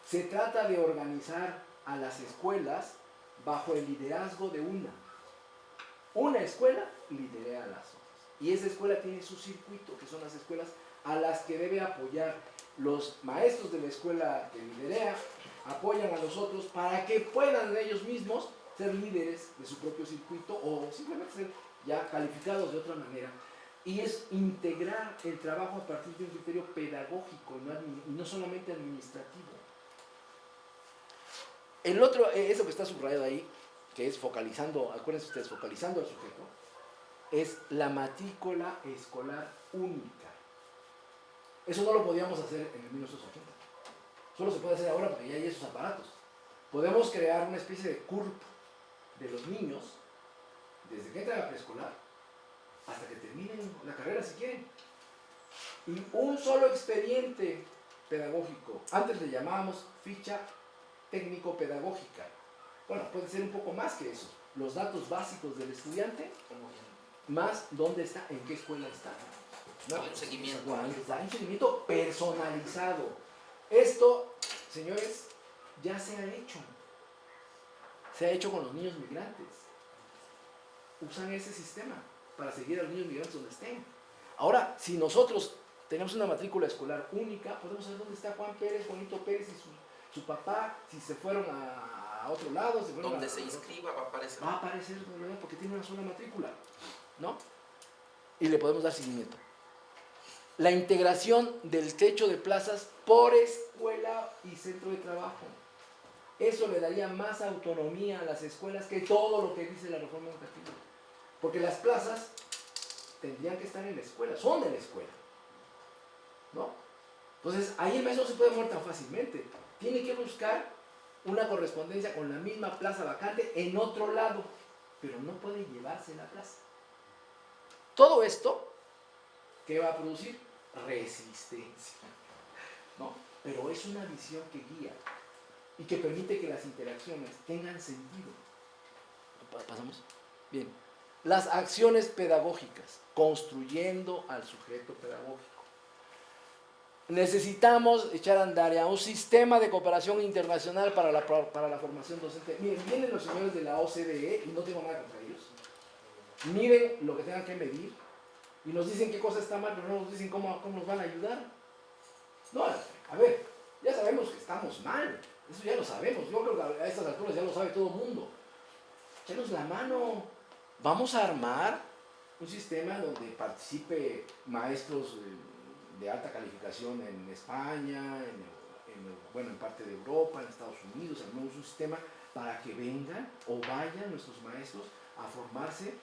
Se trata de organizar a las escuelas bajo el liderazgo de una escuela lidera a las otras. Y esa escuela tiene su circuito, que son las escuelas a las que debe apoyar. Los maestros de la escuela que liderea apoyan a los otros para que puedan ellos mismos ser líderes de su propio circuito o simplemente ser ya calificados de otra manera. Y es integrar el trabajo a partir de un criterio pedagógico y no solamente administrativo. El otro, eso que está subrayado ahí, que es focalizando, acuérdense ustedes, focalizando al sujeto, es la matrícula escolar única. Eso no lo podíamos hacer en el 1980. Solo se puede hacer ahora porque ya hay esos aparatos. Podemos crear una especie de CURP de los niños, desde que entran a preescolar hasta que terminen la carrera si quieren. Y un solo expediente pedagógico. Antes le llamábamos ficha técnico-pedagógica. Bueno, puede ser un poco más que eso. Los datos básicos del estudiante, más dónde está, en qué escuela está. ¿No? Hay un seguimiento. Hay un seguimiento personalizado. Esto, señores, ya se ha hecho. Se ha hecho con los niños migrantes. Usan ese sistema para seguir a los niños migrantes donde estén. Ahora, si nosotros tenemos una matrícula escolar única, podemos saber dónde está Juan Pérez, Juanito Pérez y su papá, si se fueron a otro lado, se fueron donde se inscriba va a aparecer. Va a aparecer porque tiene una sola matrícula, ¿no? Y le podemos dar seguimiento. La integración del techo de plazas por escuela y centro de trabajo. Eso le daría más autonomía a las escuelas que todo lo que dice la reforma educativa. Porque las plazas tendrían que estar en la escuela, son de la escuela, ¿no? Entonces, ahí el maestro no se puede mover tan fácilmente. Tiene que buscar una correspondencia con la misma plaza vacante en otro lado, pero no puede llevarse la plaza. Todo esto, ¿qué va a producir? Resistencia, ¿no? Pero es una visión que guía y que permite que las interacciones tengan sentido. ¿Pasamos? Bien. Las acciones pedagógicas, construyendo al sujeto pedagógico. Necesitamos echar a andar a un sistema de cooperación internacional para la formación docente. Miren, vienen los señores de la OCDE, y no tengo nada contra ellos. Miren lo que tengan que medir, y nos dicen qué cosa está mal, pero no nos dicen cómo nos van a ayudar. No, a ver, ya sabemos que estamos mal, eso ya lo sabemos. Yo creo que a estas alturas ya lo sabe todo el mundo. Echenos la mano, vamos a armar un sistema donde participe maestros de alta calificación en España, en parte de Europa, en Estados Unidos. Armamos un sistema para que vengan o vayan nuestros maestros a formarse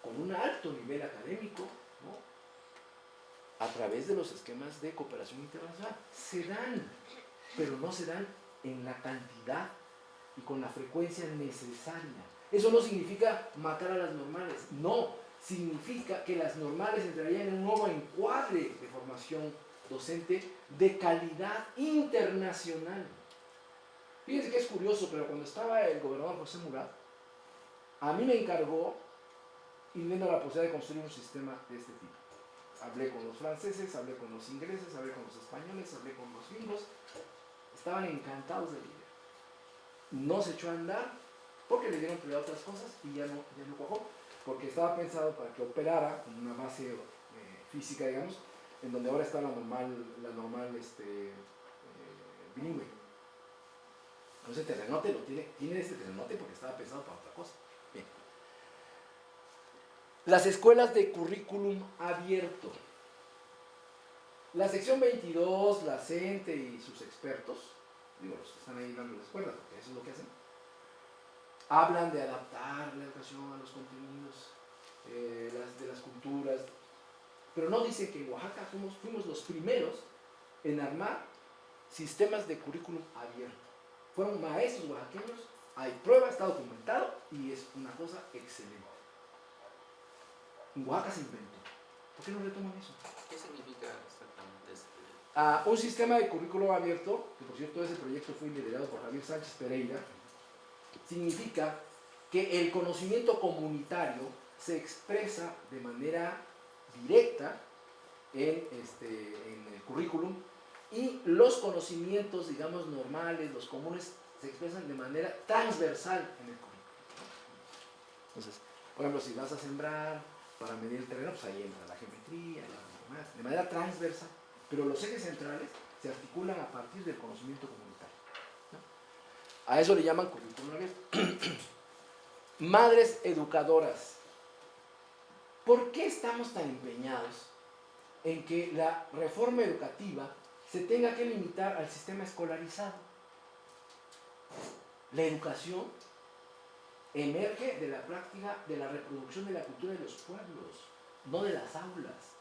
con un alto nivel académico, ¿no? A través de los esquemas de cooperación internacional. Se dan, pero no se dan en la cantidad y con la frecuencia necesaria. Eso no significa matar a las normales, no. Significa que las normales entrarían en un nuevo encuadre de formación docente de calidad internacional. Fíjense que es curioso, pero cuando estaba el gobernador José Murat, a mí me encargó y viendo la posibilidad de construir un sistema de este tipo. Hablé con los franceses, hablé con los ingleses, hablé con los españoles, hablé con los gringos. Estaban encantados de la idea. No se echó a andar porque le dieron prioridad a otras cosas y ya no cuajó, porque estaba pensado para que operara con una base física, digamos, en donde ahora está la normal bilingüe. Entonces el terrenote tiene este terrenote porque estaba pensado para otra cosa. Bien. Las escuelas de currículum abierto. La sección 22, la CENTE y sus expertos digo, los que están ahí dando las cuerdas, porque eso es lo que hacen, hablan de adaptar la educación a los contenidos de las culturas, pero no dice que en Oaxaca fuimos los primeros en armar sistemas de currículum abierto. Fueron maestros oaxaqueños, hay pruebas, está documentado y es una cosa excelente. En Oaxaca se inventó. ¿Por qué no retoman eso? ¿Qué significa exactamente Un sistema de currículum abierto, que por cierto ese proyecto fue liderado por Javier Sánchez Pereira, significa que el conocimiento comunitario se expresa de manera directa en el currículum y los conocimientos, digamos, normales, los comunes, se expresan de manera transversal en el currículum. Entonces, por ejemplo, si vas a sembrar para medir el terreno, pues ahí entra la geometría, de manera transversal, pero los ejes centrales se articulan a partir del conocimiento comunitario, ¿no? A eso le llaman currículum abierto. Madres educadoras. ¿Por qué estamos tan empeñados en que la reforma educativa se tenga que limitar al sistema escolarizado? La educación emerge de la práctica de la reproducción de la cultura de los pueblos, no de las aulas.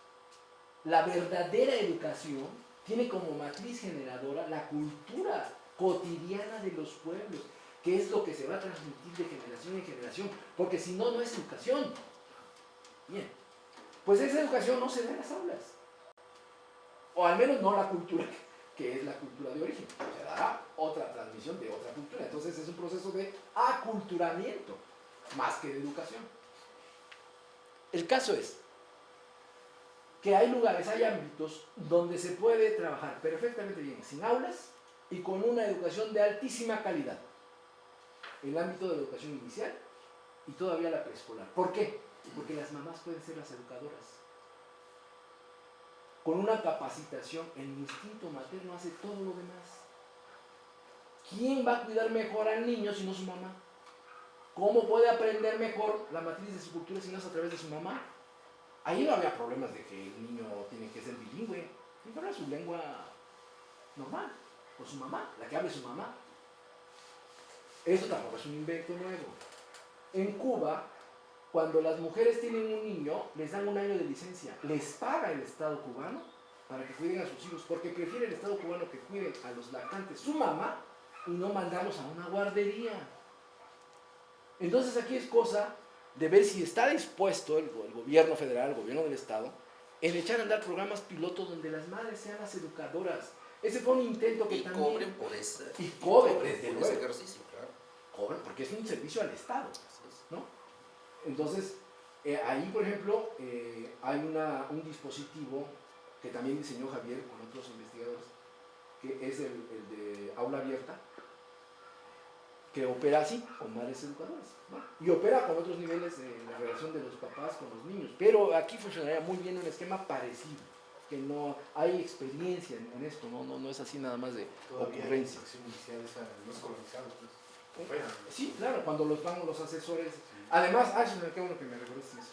La verdadera educación tiene como matriz generadora la cultura cotidiana de los pueblos, que es lo que se va a transmitir de generación en generación, porque si no, no es educación. Bien, pues esa educación no se da en las aulas, o al menos no la cultura que es la cultura de origen, se dará otra transmisión de otra cultura. Entonces es un proceso de aculturamiento, más que de educación. El caso es que hay lugares, hay ámbitos donde se puede trabajar perfectamente bien, sin aulas y con una educación de altísima calidad. El ámbito de la educación inicial y todavía la preescolar. ¿Por qué? Porque las mamás pueden ser las educadoras. Con una capacitación, el instinto materno hace todo lo demás. ¿Quién va a cuidar mejor al niño si no su mamá? ¿Cómo puede aprender mejor la matriz de su cultura si no es a través de su mamá? Ahí no había problemas de que el niño tiene que ser bilingüe, tiene que hablar su lengua normal, con su mamá, la que hable su mamá. Esto tampoco es un invento nuevo. En Cuba, cuando las mujeres tienen un niño, les dan un año de licencia. Les paga el Estado cubano para que cuiden a sus hijos, porque prefiere el Estado cubano que cuiden a los lactantes su mamá y no mandarlos a una guardería. Entonces aquí es cosa de ver si está dispuesto el gobierno federal, el gobierno del Estado, en echar a andar programas pilotos donde las madres sean las educadoras. Ese fue un intento que también... cobren por ese, cobren por ese ejercicio, claro. Cobran, porque es un servicio al Estado, ¿no? Entonces, ahí, por ejemplo, hay un dispositivo que también diseñó Javier con otros investigadores, que es el de aula abierta, que opera así, con madres educadoras, ¿no? Y opera con otros niveles en la relación de los papás con los niños. Pero aquí funcionaría muy bien un esquema parecido, que no hay experiencia en esto, no es así nada más de Todavía ocurrencia. la educación inicial es a los colonizados, pues. Sí, claro, cuando los van los asesores. Además, qué bueno que me recordaste eso.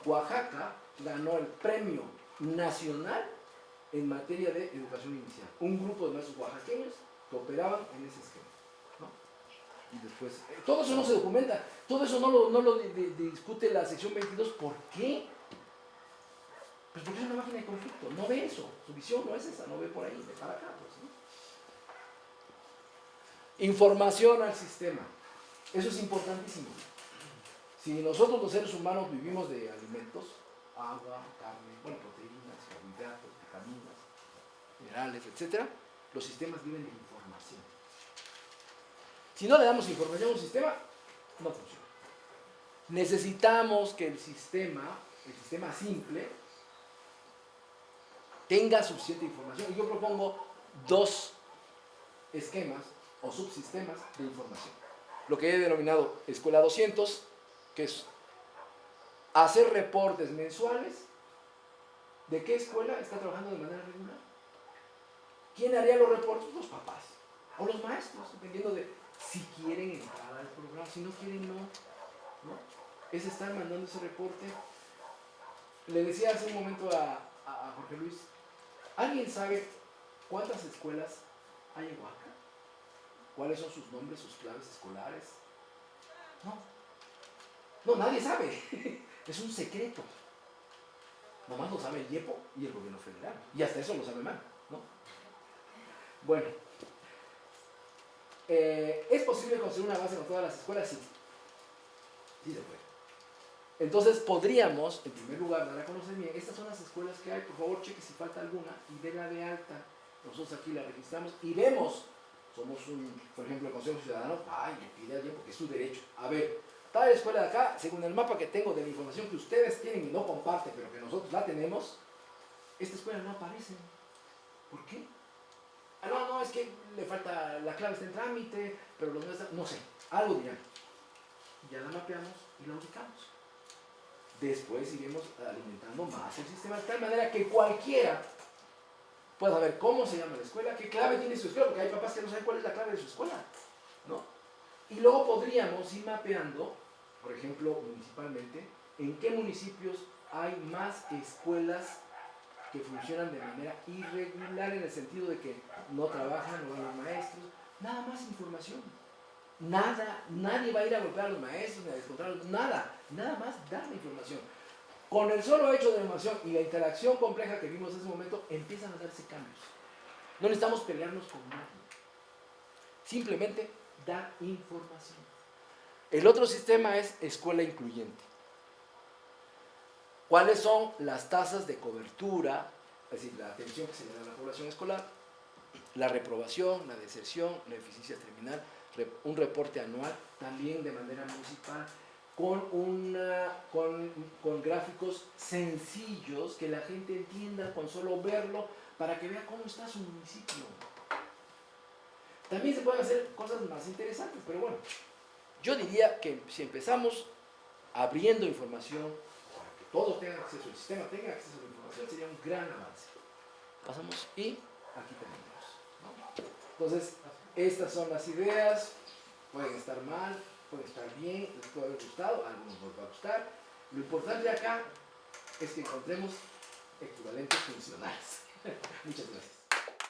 Oaxaca ganó el premio nacional en materia de educación inicial. Un grupo de maestros oaxaqueños que operaban en ese esquema, ¿no? Y después, todo eso no se documenta, todo eso no lo discute la sección 22. ¿Por qué? Pues porque es una máquina de conflicto, no ve eso, su visión no es esa, no ve por ahí, ve para acá, pues, ¿no? Información al sistema, eso es importantísimo. Si nosotros los seres humanos vivimos de alimentos, agua, carne, proteínas, carbohidratos, vitaminas, minerales, etc., los sistemas viven de información. Si no le damos información a un sistema, no funciona. Necesitamos que el sistema simple, tenga suficiente información. Y yo propongo dos esquemas o subsistemas de información. Lo que he denominado Escuela 200, que es hacer reportes mensuales de qué escuela está trabajando de manera regular. ¿Quién haría los reportes? Los papás o los maestros, dependiendo de si quieren entrar al programa, si no quieren, no. Es estar mandando ese reporte. Le decía hace un momento a Jorge Luis, ¿alguien sabe cuántas escuelas hay en Oaxaca? cuáles son sus nombres, sus claves escolares. No, nadie sabe. Es un secreto. Nomás lo sabe el IEPO y el gobierno federal. Y hasta eso lo sabe mal, ¿no? Bueno. ¿Es posible construir una base con todas las escuelas? Sí. Sí se puede. Entonces podríamos, en primer lugar, dar a conocer bien, estas son las escuelas que hay, por favor cheque si falta alguna y déla de alta. Nosotros aquí la registramos y vemos, somos por ejemplo, el Consejo Ciudadano, le pide a alguien porque es su derecho. A ver, tal escuela de acá, según el mapa que tengo de la información que ustedes tienen y no comparten, pero que nosotros la tenemos, esta escuela no aparece. ¿Por qué? No, es que le falta, la clave está en trámite, pero los demás, no sé, algo dirán. Ya la mapeamos y la ubicamos. Después iremos alimentando más el sistema de tal manera que cualquiera pueda saber cómo se llama la escuela, qué clave tiene su escuela, porque hay papás que no saben cuál es la clave de su escuela, ¿no? Y luego podríamos ir mapeando, por ejemplo, municipalmente, en qué municipios hay más escuelas que funcionan de manera irregular en el sentido de que no trabajan, no van los maestros, nada más información. Nadie va a ir a golpear a los maestros, ni a descontrarlos, nada más dar la información. Con el solo hecho de la información y la interacción compleja que vimos en ese momento, empiezan a darse cambios. No necesitamos pelearnos con nadie. Simplemente dar información. El otro sistema es escuela incluyente. ¿Cuáles son las tasas de cobertura? Es decir, la atención que se le da a la población escolar, la reprobación, la deserción, la eficiencia terminal, un reporte anual, también de manera municipal, con gráficos sencillos que la gente entienda con solo verlo para que vea cómo está su municipio. También se pueden hacer cosas más interesantes, pero bueno, yo diría que si empezamos abriendo información para que todos tengan acceso, el sistema tenga acceso a la información, sería un gran avance. Pasamos y aquí terminamos, ¿no? Entonces, estas son las ideas, pueden estar mal, pueden estar bien, les puede haber gustado, a algunos nos va a gustar. Lo importante acá es que encontremos equivalentes funcionales. Muchas gracias.